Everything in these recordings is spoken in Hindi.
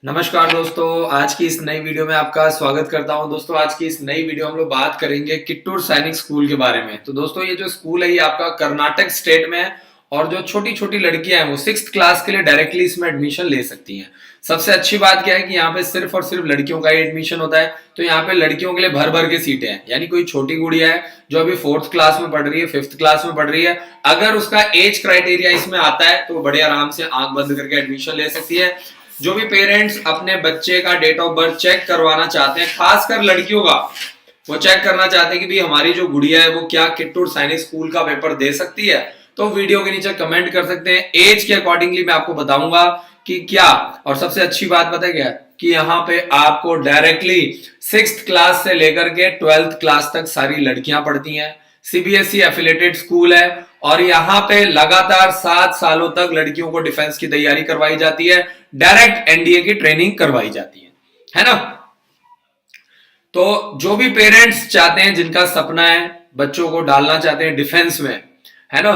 नमस्कार दोस्तों, आज की इस नई वीडियो में आपका स्वागत करता हूं। दोस्तों, आज की इस नई वीडियो में हम लोग बात करेंगे किट्टूर सैनिक स्कूल के बारे में। तो दोस्तों, ये जो स्कूल है ये आपका कर्नाटक स्टेट में है और जो छोटी छोटी लड़कियां हैं वो 6th क्लास के लिए डायरेक्टली इसमें एडमिशन ले सकती हैं। सबसे अच्छी बात क्या है कि यहाँ पे सिर्फ और सिर्फ लड़कियों का ही एडमिशन होता है। तो यहाँ पे लड़कियों के लिए भर भर के सीटें हैं, यानी कोई छोटी गुड़िया है जो अभी 4th क्लास में पढ़ रही है, 5th क्लास में पढ़ रही है, अगर उसका एज क्राइटेरिया इसमें आता है तो बड़े आराम से आंख बंद करके एडमिशन ले सकती है। जो भी पेरेंट्स अपने बच्चे का डेट ऑफ बर्थ चेक करवाना चाहते हैं, खासकर लड़कियों का, वो चेक करना चाहते हैं कि भाई हमारी जो गुड़िया है वो क्या किट्टूर सैनिक स्कूल का पेपर दे सकती है, तो वीडियो के नीचे कमेंट कर सकते हैं। एज के अकॉर्डिंगली मैं आपको बताऊंगा कि क्या। और सबसे अच्छी बात पता है क्या, कि यहाँ पे आपको डायरेक्टली 6th क्लास से लेकर के 12th क्लास तक सारी लड़कियां पढ़ती हैं। सीबीएसई एफिलेटेड स्कूल है और यहाँ पे लगातार 7 सालों तक लड़कियों को डिफेंस की तैयारी करवाई जाती है, डायरेक्ट एनडीए की ट्रेनिंग करवाई जाती है ना। तो जो भी पेरेंट्स चाहते हैं, जिनका सपना है बच्चों को डालना चाहते हैं डिफेंस में, है ना,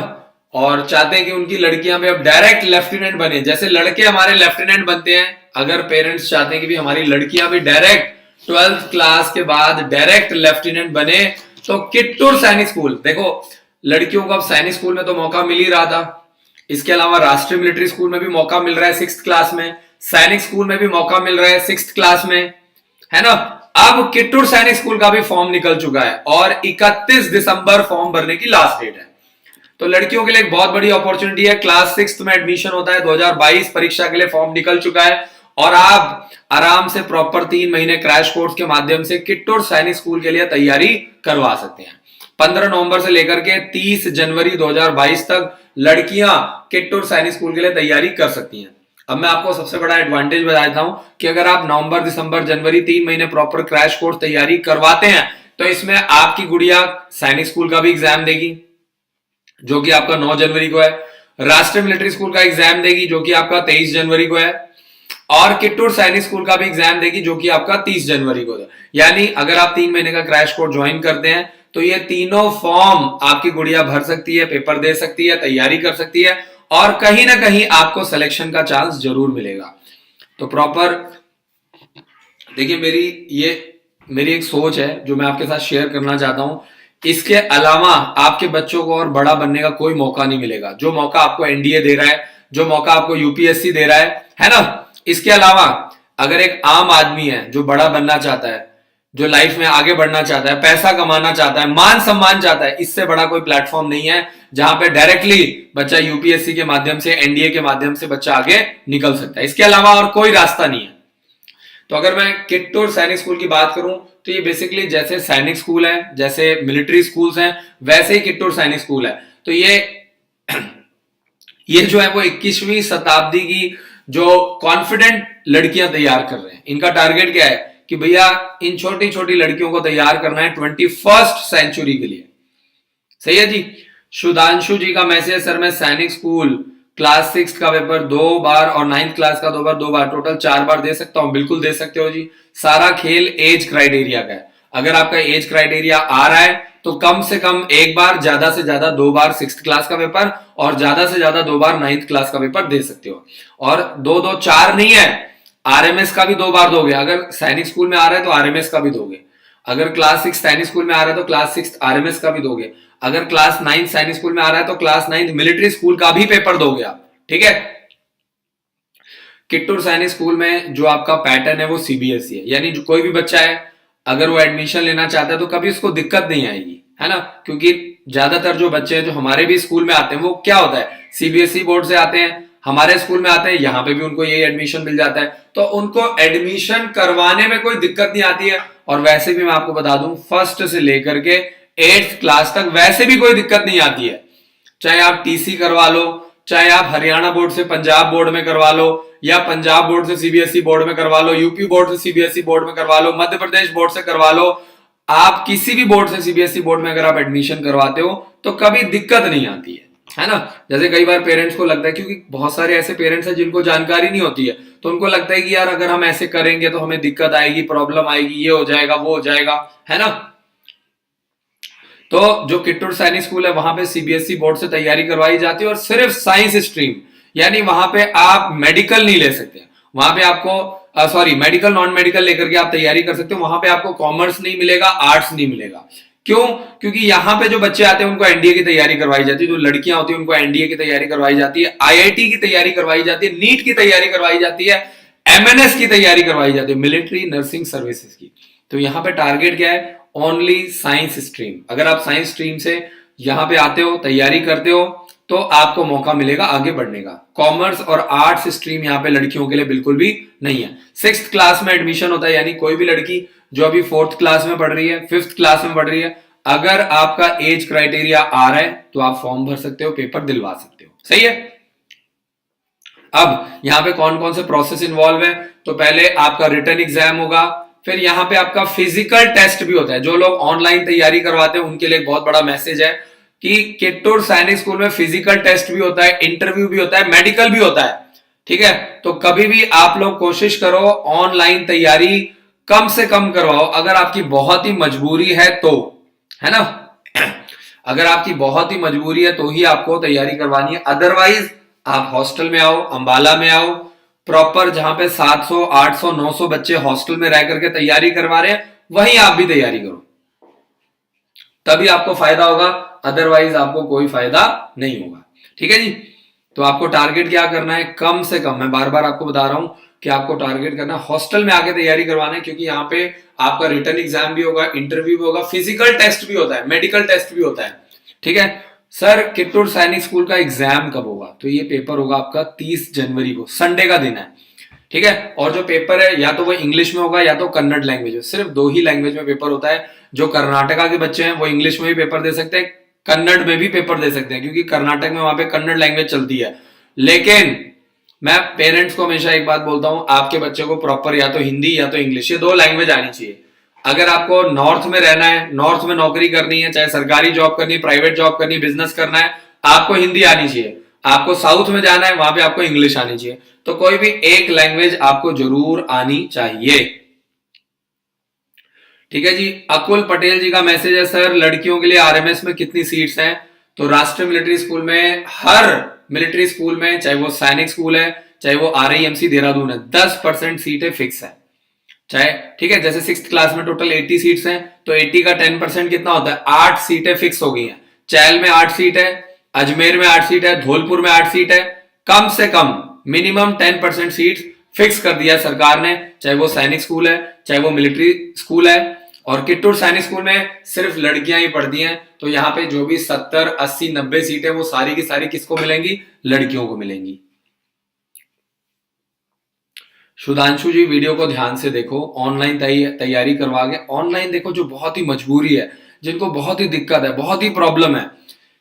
और चाहते हैं कि उनकी लड़कियां भी अब डायरेक्ट लेफ्टिनेंट बने, जैसे लड़के हमारे लेफ्टिनेंट बनते हैं, अगर पेरेंट्स चाहते हैं कि भी हमारी लड़कियां भी डायरेक्ट 12th क्लास के बाद डायरेक्ट लेफ्टिनेंट बने, तो किट्टूर सैनिक स्कूल, देखो लड़कियों को अब सैनिक स्कूल में तो मौका मिल ही रहा था, इसके अलावा राष्ट्रीय मिलिट्री स्कूल में भी मौका मिल रहा है 6th क्लास में, सैनिक स्कूल में भी मौका मिल रहा है 6th क्लास में, है ना। अब किट्टूर सैनिक स्कूल का भी फॉर्म निकल चुका है और 31 दिसंबर फॉर्म भरने की लास्ट डेट है। तो लड़कियों के लिए एक बहुत बड़ी अपॉर्चुनिटी है। क्लास 6 में एडमिशन होता है, 2022 परीक्षा के लिए फॉर्म निकल चुका है और आप आराम से प्रॉपर 3 महीने क्रैश कोर्स के माध्यम से किट्टूर सैनिक स्कूल के लिए तैयारी करवा सकते हैं। 15 नवंबर से लेकर के 30 जनवरी 2022 तक लड़कियां किट्टूर सैनिक स्कूल के लिए तैयारी कर सकती हैं। अब मैं आपको सबसे बड़ा एडवांटेज बताता हूं कि अगर आप नवंबर, दिसंबर, जनवरी 3 महीने प्रॉपर क्रैश कोर्स तैयारी करवाते हैं तो इसमें आपकी गुड़िया सैनिक स्कूल का भी एग्जाम देगी जो कि आपका 9 जनवरी को है, राष्ट्रीय मिलिट्री स्कूल का एग्जाम देगी जो कि आपका 23 जनवरी को है, और किट्टूर सैनिक स्कूल का भी एग्जाम देगी जो कि आपका 30 जनवरी को है। यानी अगर आप 3 महीने का क्रैश कोर्स ज्वाइन करते हैं तो ये तीनों फॉर्म आपकी गुड़िया भर सकती है, पेपर दे सकती है, तैयारी कर सकती है और कहीं ना कहीं आपको सिलेक्शन का चांस जरूर मिलेगा। तो प्रॉपर देखिए, मेरी एक सोच है जो मैं आपके साथ शेयर करना चाहता हूं। इसके अलावा आपके बच्चों को और बड़ा बनने का कोई मौका नहीं मिलेगा। जो मौका आपको एनडीए दे रहा है, जो मौका आपको यूपीएससी दे रहा है ना, इसके अलावा अगर एक आम आदमी है जो बड़ा बनना चाहता है, जो लाइफ में आगे बढ़ना चाहता है, पैसा कमाना चाहता है, मान सम्मान चाहता है, इससे बड़ा कोई प्लेटफॉर्म नहीं है जहां पे डायरेक्टली बच्चा यूपीएससी के माध्यम से, एनडीए के माध्यम से बच्चा आगे निकल सकता है। इसके अलावा और कोई रास्ता नहीं है। तो अगर मैं किट्टूर सैनिक स्कूल की बात करूं तो ये बेसिकली जैसे सैनिक स्कूल है, जैसे मिलिट्री स्कूल्स हैं, वैसे ही किट्टूर सैनिक स्कूल है। तो ये जो है वो 21वीं शताब्दी की जो कॉन्फिडेंट लड़कियां तैयार कर रहे हैं। इनका टारगेट क्या है कि भैया इन छोटी छोटी लड़कियों को तैयार करना है 21st सेंचुरी के लिए। सही है जी। सुधांशु जी का मैसेज, सर मैं सैनिक स्कूल क्लास 6 का पेपर 2 बार और 9th क्लास का 2 बार टोटल 4 बार दे सकता हूं। बिल्कुल दे सकते हो जी। सारा खेल एज क्राइटेरिया का है। अगर आपका एज क्राइटेरिया आ रहा है तो कम से कम एक बार, ज्यादा से ज्यादा 2 बार 6th क्लास का पेपर और ज्यादा से ज्यादा 2 बार 9th क्लास का पेपर दे सकते हो। और 2 4 नहीं है, आरएमएस का भी 2 बार दोगे। अगर सैनिक स्कूल में आ रहा है तो आरएमएस का भी दोगे। अगर क्लास 6 सैनिक स्कूल में आ रहा है तो क्लास 6 आरएमएस का भी दोगे। अगर क्लास 9 सैनिक स्कूल में आ रहा है तो क्लास 9 मिलिट्री स्कूल का भी पेपर दोगे आप। ठीक है। किट्टूर सैनिक स्कूल में जो आपका पैटर्न है वो सीबीएसई है, यानी जो कोई भी बच्चा है अगर वो एडमिशन लेना चाहता है तो कभी उसको दिक्कत नहीं आएगी, है ना। क्योंकि ज्यादातर जो बच्चे हैं जो हमारे भी स्कूल में आते हैं वो क्या होता है, सीबीएसई बोर्ड से आते हैं, हमारे स्कूल में आते हैं, यहाँ पे भी उनको यही एडमिशन मिल जाता है, तो उनको एडमिशन करवाने में कोई दिक्कत नहीं आती है। और वैसे भी मैं आपको बता दूं, 1st से लेकर के 8th क्लास तक वैसे भी कोई दिक्कत नहीं आती है। चाहे आप टीसी करवा लो, चाहे आप हरियाणा बोर्ड से पंजाब बोर्ड में करवा लो, या पंजाब बोर्ड से सीबीएसई बोर्ड में करवा लो, यूपी बोर्ड से सीबीएसई बोर्ड में करवा लो, मध्य प्रदेश बोर्ड से करवा लो, आप किसी भी बोर्ड से सीबीएसई बोर्ड में अगर आप एडमिशन करवाते हो तो कभी दिक्कत नहीं आती है ना। जैसे कई बार पेरेंट्स को लगता है, क्योंकि बहुत सारे ऐसे पेरेंट्स हैं जिनको जानकारी नहीं होती है, तो उनको लगता है कि यार अगर हम ऐसे करेंगे तो हमें दिक्कत आएगी, प्रॉब्लम आएगी, ये हो जाएगा, वो हो जाएगा, है ना। तो जो किट्टूर सैनिक स्कूल है वहां पे सीबीएसई बोर्ड से तैयारी करवाई जाती है और सिर्फ साइंस स्ट्रीम, यानी वहां पे आप मेडिकल नहीं ले सकते। वहां पे आपको सॉरी मेडिकल नॉन मेडिकल लेकर के आप तैयारी कर सकते हो। वहां पे आपको कॉमर्स नहीं मिलेगा, आर्ट्स नहीं मिलेगा। क्यों? क्योंकि यहाँ पे जो बच्चे आते हैं उनको एनडीए की तैयारी करवाई जाती है, जो लड़कियां होती है उनको एनडीए की तैयारी करवाई जाती है, आईआईटी की तैयारी करवाई जाती है, नीट की तैयारी करवाई जाती है, एमएनएस की तैयारी करवाई जाती है, मिलिट्री नर्सिंग सर्विसेज की। तो यहाँ पे टारगेट क्या है? Only science stream. अगर आप साइंस स्ट्रीम से यहाँ पे आते हो, तैयारी करते हो, तो आपको मौका मिलेगा आगे बढ़ने का। कॉमर्स और आर्ट्स स्ट्रीम यहाँ पे लड़कियों के लिए बिल्कुल भी नहीं है। 6th क्लास में एडमिशन होता है, यानी कोई भी लड़की जो अभी 4th क्लास में पढ़ रही है, 5th क्लास में पढ़ रही है, अगर आपका एज क्राइटेरिया आ रहा है तो आप फॉर्म भर सकते हो, पेपर दिलवा सकते हो। सही है। अब यहाँ पे कौन कौन से प्रोसेस इन्वॉल्व है? तो पहले आपका रिटन एग्जाम होगा, फिर यहाँ पे आपका फिजिकल टेस्ट भी होता है। जो लोग ऑनलाइन तैयारी करवाते हैं उनके लिए एक बहुत बड़ा मैसेज है कि किट्टूर सैनिक स्कूल में फिजिकल टेस्ट भी होता है, इंटरव्यू भी होता है, मेडिकल भी होता है। ठीक है, तो कभी भी आप लोग कोशिश करो ऑनलाइन तैयारी कम से कम करवाओ, अगर आपकी बहुत ही मजबूरी है तो, है ना। अगर आपकी बहुत ही मजबूरी है तो ही आपको तैयारी करवानी है, अदरवाइज आप हॉस्टल में आओ, अंबाला में आओ, प्रॉपर जहां पे 700, 800, 900 बच्चे हॉस्टल में रह करके तैयारी करवा रहे हैं, वहीं आप भी तैयारी करो, तभी आपको फायदा होगा, अदरवाइज आपको कोई फायदा नहीं होगा। ठीक है जी। तो आपको टारगेट क्या करना है? कम से कम, मैं बार बार आपको बता रहा हूं कि आपको टारगेट करना है हॉस्टल में आके तैयारी करवाना है, क्योंकि यहाँ पे आपका रिटन एग्जाम भी होगा, इंटरव्यू भी होगा, फिजिकल टेस्ट भी होता है, मेडिकल टेस्ट भी होता है। ठीक है। सर किट्टूर सैनिक स्कूल का एग्जाम कब होगा? तो ये पेपर होगा आपका 30 जनवरी को, संडे का दिन है। ठीक है। और जो पेपर है या तो वो इंग्लिश में होगा या तो कन्नड़ लैंग्वेज में, सिर्फ 2 ही लैंग्वेज में पेपर होता है। जो कर्नाटका के बच्चे हैं वो इंग्लिश में भी पेपर दे सकते हैं, कन्नड़ में भी पेपर दे सकते हैं, क्योंकि कर्नाटक में वहां पे कन्नड़ लैंग्वेज चलती है। लेकिन मैं पेरेंट्स को हमेशा एक बात बोलता हूं, आपके बच्चे को प्रॉपर या तो हिंदी या तो इंग्लिश, ये 2 लैंग्वेज आनी चाहिए। अगर आपको नॉर्थ में रहना है, नॉर्थ में नौकरी करनी है, चाहे सरकारी जॉब करनी है, प्राइवेट जॉब करनी है, बिजनेस करना है, आपको हिंदी आनी चाहिए। आपको साउथ में जाना है, वहां पे आपको इंग्लिश आनी चाहिए। तो कोई भी एक लैंग्वेज आपको जरूर आनी चाहिए। ठीक है जी। अकुल पटेल जी का मैसेज है, सर लड़कियों के लिए आरएमएस में कितनी सीट्स हैं? तो राष्ट्रीय मिलिट्री स्कूल में, हर मिलिट्री स्कूल में, चाहे वो सैनिक स्कूल है, चाहे वो आरआईएमसी देहरादून है, 10% सीटें फिक्स है। चाहे, ठीक है, जैसे 6th क्लास में टोटल 80 सीट्स हैं, तो 80 का 10% कितना होता है? 8 सीटें फिक्स हो गई हैं। चैल में 8 सीट है, अजमेर में 8 सीट है, धौलपुर में 8 सीट है। कम से कम मिनिमम 10% सीट फिक्स कर दिया सरकार ने, चाहे वो सैनिक स्कूल है, चाहे वो मिलिट्री स्कूल है। और किट्टूर सैनिक स्कूल में सिर्फ लड़कियां ही पढ़ती हैं, तो यहाँ पे जो भी 70, 80, 90 सीटें वो सारी की सारी किसको मिलेंगी? लड़कियों को मिलेंगी। सुधांशु जी वीडियो को ध्यान से देखो, ऑनलाइन तैयारी करवा के, ऑनलाइन देखो जो बहुत ही मजबूरी है, जिनको बहुत ही दिक्कत है, बहुत ही प्रॉब्लम है,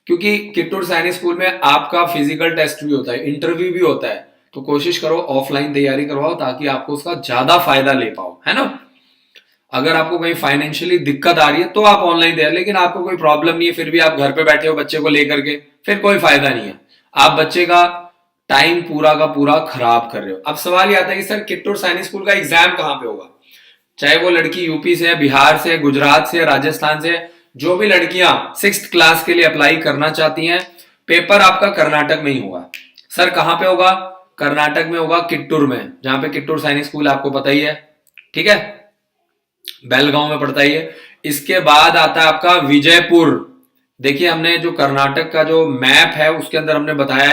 क्योंकि किट्टूर सैनिक स्कूल में आपका फिजिकल टेस्ट भी होता है, इंटरव्यू भी होता है। तो कोशिश करो ऑफलाइन तैयारी करवाओ, ताकि आपको उसका ज्यादा फायदा ले पाओ, है ना। अगर आपको कहीं फाइनेंशियली दिक्कत आ रही है तो आप ऑनलाइन दे, लेकिन आपको कोई प्रॉब्लम नहीं है, फिर भी आप घर पे बैठे हो बच्चे को लेकर के, फिर कोई फायदा नहीं है, आप बच्चे का टाइम पूरा का पूरा खराब कर रहे हो। अब सवाल ये आता है कि सर किट्टूर सैनिक स्कूल का एग्जाम कहां पे होगा? चाहे वो लड़की यूपी से है, बिहार से, गुजरात से, राजस्थान से, जो भी लड़कियां 6th क्लास के लिए अप्लाई करना चाहती हैं, पेपर आपका कर्नाटक में ही होगा। सर कहां पे होगा? कर्नाटक में होगा, किट्टूर में, जहां पे किट्टूर सैनिक स्कूल आपको पता ही है। ठीक है, बेलगांव में पड़ता ही है। इसके बाद आता है आपका विजयपुर। देखिए हमने जो कर्नाटक का जो मैप है उसके अंदर हमने बताया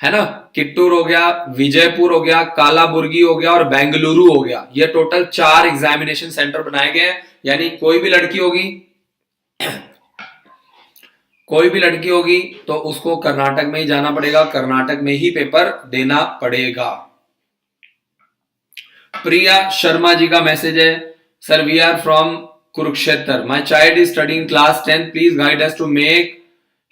है ना, किट्टूर हो गया, विजयपुर हो गया, कालाबुर्गी हो गया और बेंगलुरु हो गया। ये टोटल 4 एग्जामिनेशन सेंटर बनाए गए हैं। यानी कोई भी लड़की होगी कोई भी लड़की होगी तो उसको कर्नाटक में ही जाना पड़ेगा, कर्नाटक में ही पेपर देना पड़ेगा। प्रिया शर्मा जी का मैसेज है, sir we are from Kurukshetra, my child is studying class 10, please guide us to make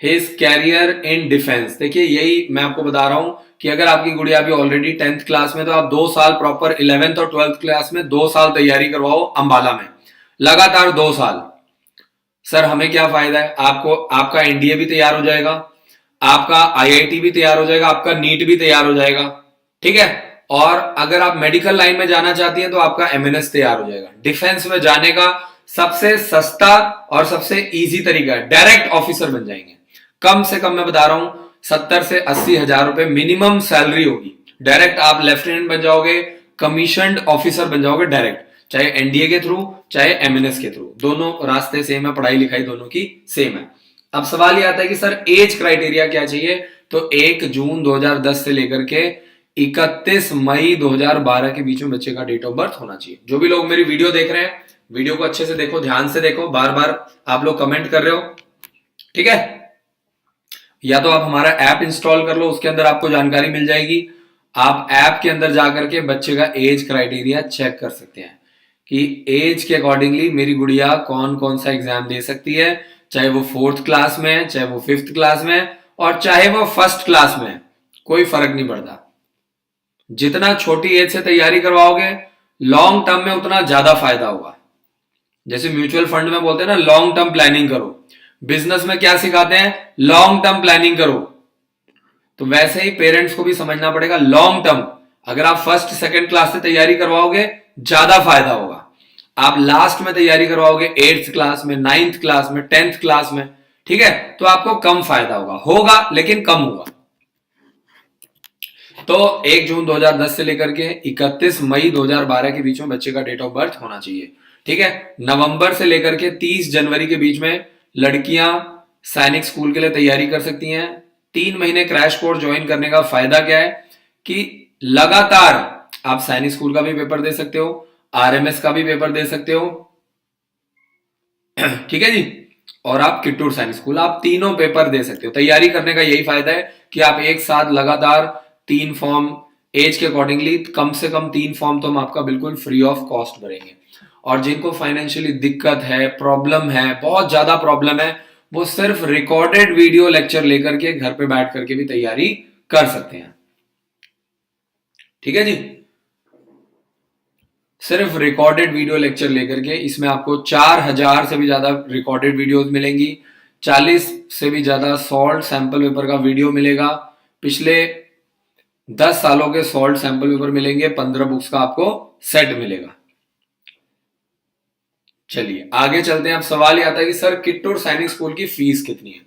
his career in defence. देखिए यही मैं आपको बता रहा हूं कि अगर आपकी गुड़िया अभी ऑलरेडी 10th क्लास में, तो आप 2 साल प्रॉपर 11th और 12th क्लास में 2 साल तैयारी करवाओ अंबाला में, लगातार 2 साल। सर हमें क्या फायदा है? आपको आपका एनडीए भी तैयार हो जाएगा, आपका आईआईटी भी तैयार हो जाएगा, आपका नीट भी तैयार हो जाएगा। ठीक है, और अगर आप मेडिकल लाइन में जाना चाहती हैं तो आपका एमएनएस तैयार हो जाएगा। डिफेंस में जाने का सबसे सस्ता और सबसे इजी तरीका है, डायरेक्ट ऑफिसर बन जाएंगे। कम से कम मैं बता रहा हूं 70 से 80 हजार रुपए मिनिमम सैलरी होगी, डायरेक्ट आप लेफ्टिनेंट बन जाओगे, कमीशन्ड ऑफिसर बन जाओगे डायरेक्ट, चाहे एनडीए के थ्रू चाहे एमएनएस के थ्रू, दोनों रास्ते सेम है, पढ़ाई लिखाई दोनों की सेम है। अब सवाल ये आता है कि सर एज क्राइटेरिया क्या चाहिए, तो 1 जून 2010 से लेकर के 31 मई 2012 के बीच में बच्चे का डेट ऑफ बर्थ होना चाहिए। जो भी लोग मेरी वीडियो देख रहे हैं, वीडियो को अच्छे से देखो, ध्यान से देखो, बार बार आप लोग कमेंट कर रहे हो, ठीक है। या तो आप हमारा ऐप इंस्टॉल कर लो, उसके अंदर आपको जानकारी मिल जाएगी। आप ऐप के अंदर जाकर के बच्चे का एज क्राइटेरिया चेक कर सकते हैं कि एज के अकॉर्डिंगली मेरी गुड़िया कौन कौन सा एग्जाम दे सकती है, चाहे वो 4th क्लास में है, चाहे वो 5th क्लास में है, और चाहे वो 1st क्लास में है, कोई फर्क नहीं पड़ता। जितना छोटी एज से तैयारी करवाओगे लॉन्ग टर्म में उतना ज्यादा फायदा होगा। जैसे म्यूचुअल फंड में बोलते हैं ना, लॉन्ग टर्म प्लानिंग करो, बिजनेस में क्या सिखाते हैं, लॉन्ग टर्म प्लानिंग करो। तो वैसे ही पेरेंट्स को भी समझना पड़ेगा लॉन्ग टर्म। अगर आप 1st 2nd क्लास से तैयारी करवाओगे ज्यादा फायदा होगा, आप लास्ट में तैयारी करवाओगे 8th क्लास में, 9th क्लास में, 10th क्लास में, ठीक है, तो आपको कम फायदा होगा लेकिन कम होगा। तो 1 जून 2010 से लेकर के 31 मई 2012 के बीच में बच्चे का डेट ऑफ बर्थ होना चाहिए, ठीक है। नवंबर से लेकर के 30 जनवरी के बीच में लड़कियां सैनिक स्कूल के लिए तैयारी कर सकती हैं। 3 महीने क्रैश कोर्स ज्वाइन करने का फायदा क्या है कि लगातार आप सैनिक स्कूल का भी पेपर दे सकते हो, आरएमएस का भी पेपर दे सकते हो, ठीक है जी, और आप किट्टूर सैनिक स्कूल, आप तीनों पेपर दे सकते हो। तैयारी करने का यही फायदा है कि आप एक साथ लगातार 3 फॉर्म एज के अकॉर्डिंगली, कम से कम 3 फॉर्म तो हम आपका बिल्कुल फ्री ऑफ कॉस्ट भरेंगे। और जिनको फाइनेंशियली दिक्कत है, प्रॉब्लम है, बहुत ज्यादा प्रॉब्लम है, वो सिर्फ रिकॉर्डेड वीडियो लेक्चर लेकर के घर पे बैठ करके भी तैयारी कर सकते हैं, ठीक है जी। सिर्फ रिकॉर्डेड वीडियो लेक्चर लेकर के, इसमें आपको 4000 से भी ज्यादा रिकॉर्डेड वीडियोस मिलेंगी, 40 से भी ज्यादा सॉल्ट सैंपल पेपर का वीडियो मिलेगा, पिछले 10 सालों के सॉल्ट सैंपल पेपर मिलेंगे, 15 बुक्स का आपको सेट मिलेगा। चलिए आगे चलते हैं। अब सवाल ये आता है कि सर किट्टूर सैनिक स्कूल की फीस कितनी है।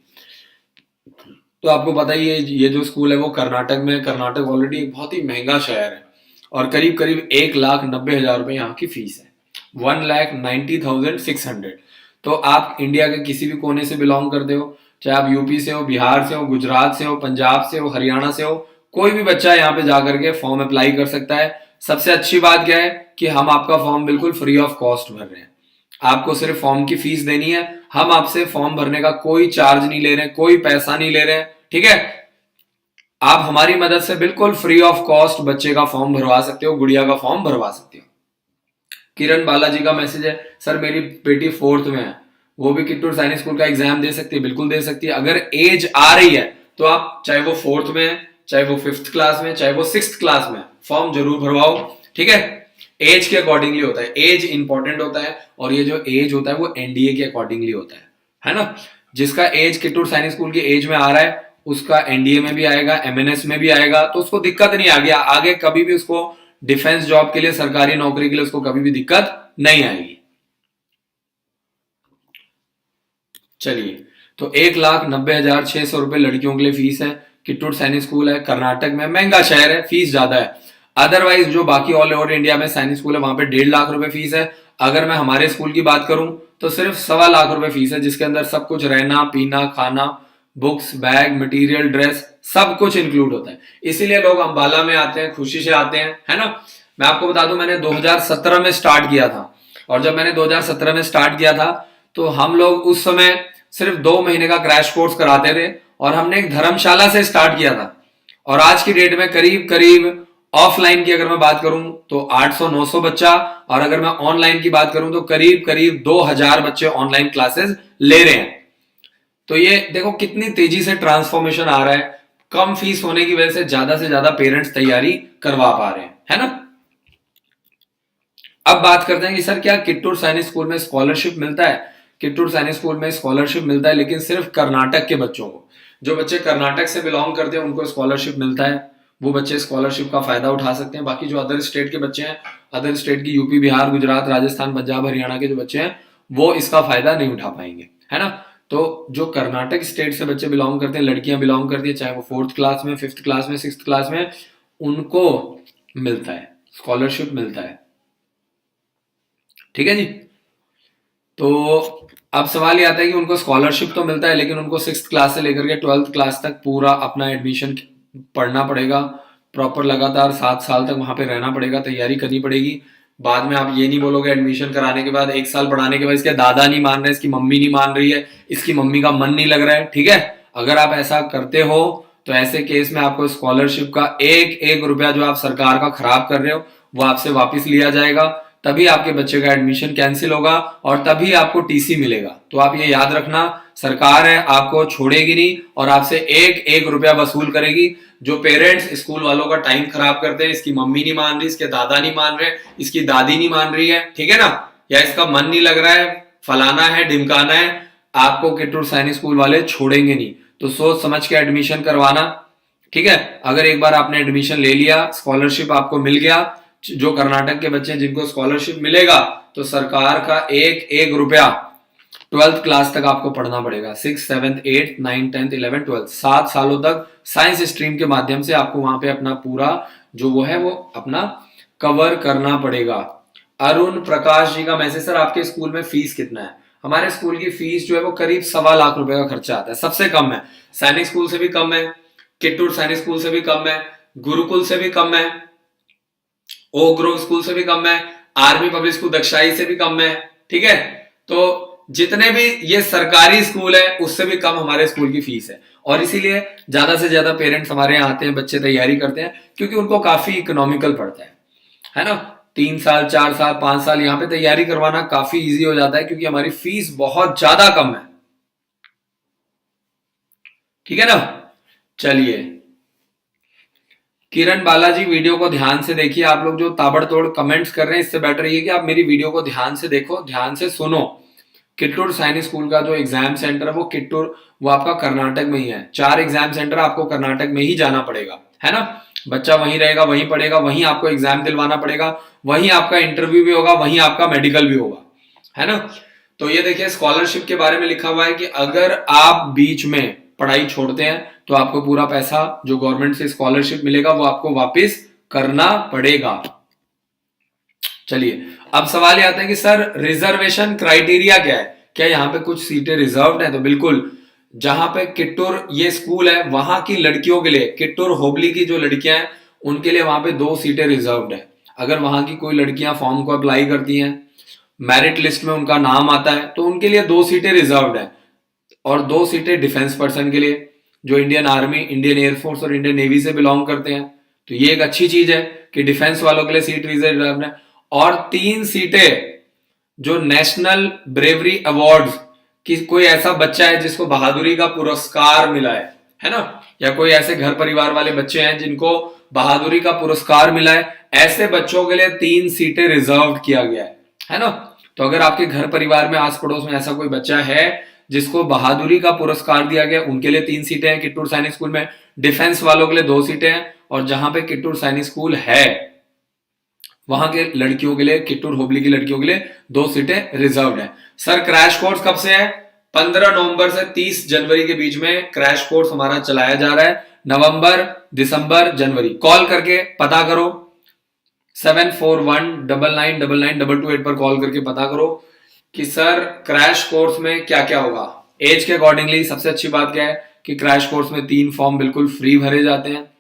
तो आपको पता ही है ये जो स्कूल है वो कर्नाटक में, कर्नाटक ऑलरेडी एक बहुत ही महंगा शहर है और करीब करीब 1,90,000 रुपए यहाँ की फीस है, 1,90,600। तो आप इंडिया के किसी भी कोने से बिलोंग करते हो, चाहे आप यूपी से हो, बिहार से हो, गुजरात से हो, पंजाब से हो, हरियाणा से हो, कोई भी बच्चा यहाँ पे जाकर के फॉर्म अप्लाई कर सकता है। सबसे अच्छी बात क्या है कि हम आपका फॉर्म बिल्कुल फ्री ऑफ कॉस्ट भर रहे हैं, आपको सिर्फ फॉर्म की फीस देनी है, हम आपसे फॉर्म भरने का कोई चार्ज नहीं ले रहे हैं, कोई पैसा नहीं ले रहे हैं, ठीक है। आप हमारी मदद से बिल्कुल फ्री ऑफ कॉस्ट बच्चे का फॉर्म भरवा सकते हो, गुड़िया का फॉर्म भरवा सकते हो। किरण बालाजी का मैसेज है, सर मेरी बेटी 4th में है, वो भी किट्टूर सैनिक स्कूल का एग्जाम दे सकती है। बिल्कुल दे सकती है, अगर एज आ रही है तो आप चाहे वो 4th में है, चाहे वो 5th क्लास में, चाहे वो 6th क्लास में, फॉर्म जरूर भरवाओ, ठीक है। एज के अकॉर्डिंगली होता है, एज इंपॉर्टेंट होता है, और ये जो एज होता है वो एनडीए के अकॉर्डिंगली होता है ना। जिसका एज किट्टूर सैनिक स्कूल की एज में आ रहा है उसका एनडीए में भी आएगा, एमएनएस में भी आएगा, तो उसको दिक्कत नहीं आ गया, आगे कभी भी उसको डिफेंस जॉब के लिए, सरकारी नौकरी के लिए उसको कभी भी दिक्कत नहीं आएगी। चलिए, तो 1,90,600 रुपए लड़कियों के लिए फीस है, किट्टूर सैनिक स्कूल है, कर्नाटक में, महंगा शहर है, फीस ज्यादा है। अदरवाइज जो बाकी ऑल ओवर इंडिया में सैनिक स्कूल है वहां पे 1.5 लाख रुपए फीस है। अगर मैं हमारे स्कूल की बात करूं तो सिर्फ 1.25 लाख रुपए फीस है, जिसके अंदर सब कुछ, रहना पीना खाना, बुक्स, बैग, मटेरियल, ड्रेस, सब कुछ इंक्लूड होता है। इसीलिए लोग अंबाला में आते हैं, खुशी से आते हैं, है ना। मैं आपको बता दूं, मैंने 2017 में स्टार्ट किया था, और जब मैंने 2017 में स्टार्ट किया था तो हम लोग उस समय सिर्फ 2 महीने का क्रैश कोर्स कराते थे, और हमने एक धर्मशाला से स्टार्ट किया था। और आज की डेट में करीब करीब ऑफलाइन की अगर मैं बात करूं तो 800-900 बच्चा, और अगर मैं ऑनलाइन की बात करूं तो करीब करीब 2,000 बच्चे ऑनलाइन क्लासेस ले रहे हैं। तो ये देखो कितनी तेजी से ट्रांसफॉर्मेशन आ रहा है, कम फीस होने की वजह से ज्यादा पेरेंट्स तैयारी करवा पा रहे हैं, है ना। अब बात करते हैं कि सर क्या किट्टूर सैनिक स्कूल में स्कॉलरशिप मिलता है। किट्टूर सैनिक स्कूल में स्कॉलरशिप मिलता है, लेकिन सिर्फ कर्नाटक के बच्चों को। जो बच्चे कर्नाटक से बिलोंग करते हैं उनको स्कॉलरशिप मिलता है, वो बच्चे स्कॉलरशिप का फायदा उठा सकते हैं। बाकी जो अदर स्टेट के बच्चे हैं, अदर स्टेट की यूपी, बिहार, गुजरात, राजस्थान, पंजाब, हरियाणा के जो बच्चे हैं वो इसका फायदा नहीं उठा पाएंगे, है ना। तो जो कर्नाटक स्टेट से बच्चे बिलोंग करते हैं, लड़कियां बिलोंग करती है, चाहे वो 4th क्लास में, 5th क्लास में, 6th क्लास में, उनको मिलता है स्कॉलरशिप मिलता है। ठीक है जी। तो अब सवाल ये आता है कि उनको स्कॉलरशिप तो मिलता है, लेकिन उनको 6th क्लास से लेकर के 12th क्लास तक पूरा अपना एडमिशन पढ़ना पड़ेगा प्रॉपर, लगातार 7 साल तक वहां पे रहना पड़ेगा, तैयारी करनी पड़ेगी। बाद में आप ये नहीं बोलोगे एडमिशन कराने के बाद, 1 साल पढ़ाने के बाद इसके दादा नहीं मान रहे, इसकी मम्मी नहीं मान रही है, इसकी मम्मी का मन नहीं लग रहा है। ठीक है, अगर आप ऐसा करते हो तो ऐसे केस में आपको स्कॉलरशिप का एक एक रुपया जो आप सरकार का खराब कर रहे हो वो आपसे वापस लिया जाएगा, तभी आपके बच्चे का एडमिशन कैंसिल होगा और तभी आपको टीसी मिलेगा। तो आप ये याद रखना, सरकार है आपको छोड़ेगी नहीं और आपसे एक एक रुपया वसूल करेगी। जो पेरेंट्स स्कूल वालों का टाइम खराब करते हैं, इसकी मम्मी नहीं मान रही, इसके दादा नहीं मान रहे, इसकी दादी नहीं मान रही है, ठीक है ना, या इसका मन नहीं लग रहा है, फलाना है ढिमकाना है, आपको किट्टूर सैनिक स्कूल वाले छोड़ेंगे नहीं। तो सोच समझ के एडमिशन करवाना। ठीक है, अगर एक बार आपने एडमिशन ले लिया, स्कॉलरशिप आपको मिल गया, जो कर्नाटक के बच्चे जिनको स्कॉलरशिप मिलेगा, तो सरकार का एक एक रुपया 12th क्लास तक आपको पढ़ना पड़ेगा। 6th 7th 8th 9th 10th 11th 12th 7 सालों तक साइंस स्ट्रीम के माध्यम से आपको वहां पे अपना पूरा जो वो है वो अपना कवर करना पड़ेगा। अरुण प्रकाश जी का मैसेज, सर आपके स्कूल में फीस कितना है? हमारे स्कूल की फीस जो है वो करीब 1.25 लाख रुपए का खर्चा आता है, सबसे कम है, सैनिक स्कूल से भी कम है, किट्टूर सैनिक स्कूल से भी कम है, गुरुकुल से भी कम है, ओक ग्रोव स्कूल से भी कम है, आर्मी पब्लिक स्कूल दक्षाई से भी कम है। ठीक है, तो जितने भी ये सरकारी स्कूल है उससे भी कम हमारे स्कूल की फीस है, और इसीलिए ज्यादा से ज्यादा पेरेंट्स हमारे यहाँ आते हैं, बच्चे तैयारी करते हैं, क्योंकि उनको काफी इकोनॉमिकल पड़ता है ना। 3 साल 4 साल 5 साल यहाँ पे तैयारी करवाना काफी इजी हो जाता है, क्योंकि हमारी फीस बहुत ज्यादा कम है। ठीक है ना। चलिए, किरण बालाजी वीडियो को ध्यान से देखिए। आप लोग जो ताबड़तोड़ कमेंट्स कर रहे हैं, इससे बेटर ये कि आप मेरी वीडियो को ध्यान से देखो, ध्यान से सुनो। किट्टूर सैनिक स्कूल का जो एग्जाम सेंटर है वो किट्टूर, वो आपका कर्नाटक में ही है। 4 एग्जाम सेंटर आपको कर्नाटक में ही जाना पड़ेगा, है ना। बच्चा वहीं रहेगा, वहीं पढ़ेगा, वहीं आपको एग्जाम दिलवाना पड़ेगा, वहीं आपका इंटरव्यू भी होगा, वहीं आपका मेडिकल भी होगा, है ना। तो ये देखिए, स्कॉलरशिप के बारे में लिखा हुआ है कि अगर आप बीच में पढ़ाई छोड़ते हैं तो आपको पूरा पैसा जो गवर्नमेंट से स्कॉलरशिप मिलेगा वो आपको वापस करना पड़ेगा। चलिए, अब सवाल ये आता है कि सर रिजर्वेशन क्राइटेरिया क्या है, क्या यहाँ पे कुछ सीटें रिजर्व्ड है? तो बिल्कुल, जहां पे किट्टूर ये स्कूल है वहां की लड़कियों के लिए, किट्टूर होबली की जो लड़कियां हैं उनके लिए वहां पे 2 सीटें रिजर्व्ड है। अगर वहां की कोई लड़कियां फॉर्म को अप्लाई करती हैं, मेरिट लिस्ट में उनका नाम आता है, तो उनके लिए 2 सीटें रिजर्व्ड है, और 2 सीटें डिफेंस पर्सन के लिए, जो इंडियन आर्मी, इंडियन एयरफोर्स और इंडियन नेवी से बिलोंग करते हैं। तो ये एक अच्छी चीज है कि डिफेंस वालों के लिए सीट रिजर्व है। और 3 सीटें जो नेशनल ब्रेवरी अवार्ड कि कोई ऐसा बच्चा है जिसको बहादुरी का पुरस्कार मिला है ना, या कोई ऐसे घर परिवार वाले बच्चे हैं जिनको बहादुरी का पुरस्कार मिला है, ऐसे बच्चों के लिए 3 सीटें रिजर्व किया गया है ना। तो अगर आपके घर परिवार में आस पड़ोस में ऐसा कोई बच्चा है जिसको बहादुरी का पुरस्कार दिया गया, उनके लिए 3 सीटें हैं किट्टूर सैनिक स्कूल में, डिफेंस वालों के लिए 2 सीटें हैं, और जहां पे किट्टूर सैनिक स्कूल है वहां के लड़कियों के लिए, किट्टूर होबली की लड़कियों के लिए 2 सीटें रिजर्व है। सर क्रैश कोर्स कब से है? 15 नवंबर से 30 जनवरी के बीच में क्रैश कोर्स हमारा चलाया जा रहा है। नवंबर, दिसंबर, जनवरी। कॉल करके पता करो, 7419999228 पर कॉल करके पता करो कि सर क्रैश कोर्स में क्या क्या होगा। एज के अकॉर्डिंगली सबसे अच्छी बात क्या है कि क्रैश कोर्स में 3 फॉर्म बिल्कुल फ्री भरे जाते हैं,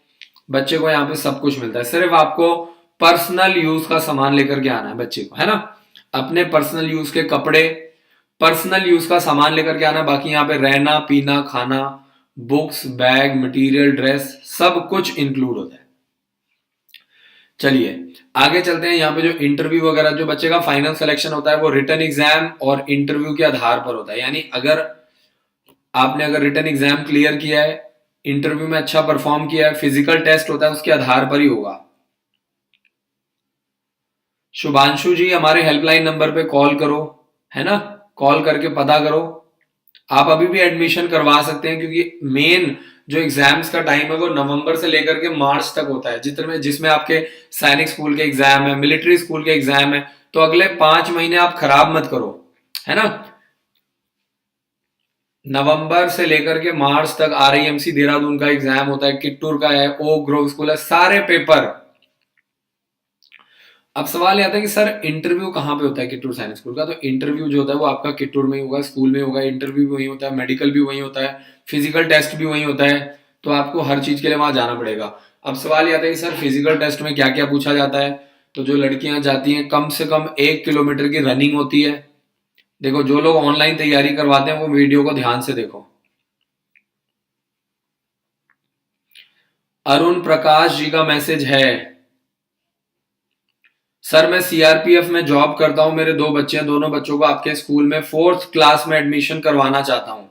बच्चे को यहाँ पे सब कुछ मिलता है। सिर्फ आपको पर्सनल यूज का सामान लेकर के आना है बच्चे को, है ना। अपने पर्सनल यूज के कपड़े, पर्सनल यूज का सामान लेकर के आना, बाकी यहाँ पे रहना पीना खाना, बुक्स, बैग, मटेरियल, ड्रेस, सब कुछ इंक्लूड होता है। चलिए आगे चलते हैं। यहाँ पे जो इंटरव्यू वगैरह, जो बच्चे का फाइनल सिलेक्शन होता है वो रिटन एग्जाम और इंटरव्यू के आधार पर होता है। यानी अगर आपने रिटन एग्जाम क्लियर किया है, इंटरव्यू में अच्छा परफॉर्म किया है, फिजिकल टेस्ट होता है, उसके आधार पर ही होगा। शुभांशु जी, हमारे हेल्पलाइन नंबर पे कॉल करो, है ना, कॉल करके पता करो। आप अभी भी एडमिशन करवा सकते हैं, क्योंकि मेन जो एग्जाम्स का टाइम है वो नवंबर से लेकर के मार्च तक होता है, जिसमें आपके सैनिक स्कूल के एग्जाम है, मिलिट्री स्कूल के एग्जाम है। तो अगले 5 महीने आप खराब मत करो, है ना। नवंबर से लेकर के मार्च तक RIMC देहरादून का एग्जाम होता है, किट्टूर का है, ओक ग्रोव स्कूल है, सारे पेपर अब सवाल ये आता है कि सर इंटरव्यू कहाँ पे होता है किट्टूर सैनिक स्कूल का? तो इंटरव्यू जो होता है वो आपका किट्टूर में ही होगा, स्कूल में होगा। इंटरव्यू भी वहीं होता है, मेडिकल भी वहीं होता है, फिजिकल टेस्ट भी वहीं होता है। तो आपको हर चीज के लिए वहां जाना पड़ेगा। अब सवाल ये आता है कि सर फिजिकल टेस्ट में क्या क्या पूछा जाता है? तो जो लड़कियां जाती हैं, कम से कम 1 किलोमीटर की रनिंग होती है। देखो, जो लोग ऑनलाइन तैयारी करवाते हैं वो वीडियो को ध्यान से देखो। अरुण प्रकाश जी का मैसेज है, सर मैं सीआरपीएफ में जॉब करता हूं, मेरे 2 बच्चे हैं, दोनों बच्चों को आपके स्कूल में 4th क्लास में एडमिशन करवाना चाहता हूं।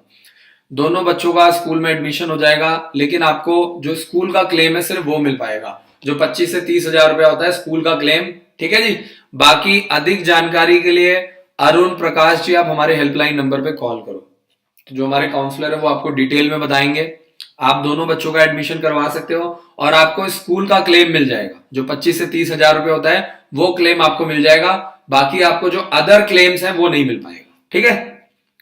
दोनों बच्चों का स्कूल में एडमिशन हो जाएगा, लेकिन आपको जो स्कूल का क्लेम है सिर्फ वो मिल पाएगा, जो 25 से 30 हजार रुपया होता है स्कूल का क्लेम। ठीक है जी। बाकी अधिक जानकारी के लिए अरुण प्रकाश जी आप हमारे हेल्पलाइन नंबर पे कॉल करो। तो जो हमारे काउंसलर है वो आपको डिटेल में बताएंगे। आप दोनों बच्चों का एडमिशन करवा सकते हो और आपको स्कूल का क्लेम मिल जाएगा। जो 25 से 30 हजार रुपए होता है वो क्लेम आपको मिल जाएगा। बाकी आपको जो अदर क्लेम्स हैं वो नहीं मिल पाएगा। ठीक है।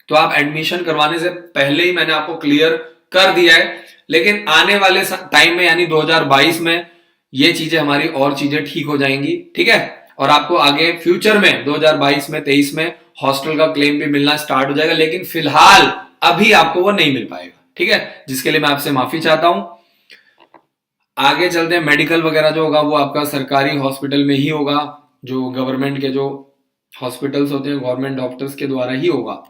तो आप एडमिशन करवाने से पहले ही मैंने आपको क्लियर कर दिया है, लेकिन आने वाले टाइम में यानी 2022 में ये चीजें हमारी और चीजें ठीक हो जाएंगी। ठीक है। और आपको आगे फ्यूचर में 2022 में 23 में हॉस्टल का क्लेम भी मिलना स्टार्ट हो जाएगा, लेकिन फिलहाल अभी आपको वो नहीं मिल पाएगा। ठीक है। जिसके लिए मैं आपसे माफी चाहता हूं। आगे चलते हैं। मेडिकल वगैरह जो होगा वो आपका सरकारी हॉस्पिटल में ही होगा। जो गवर्नमेंट के जो हॉस्पिटल्स होते हैं गवर्नमेंट डॉक्टर्स के द्वारा ही होगा।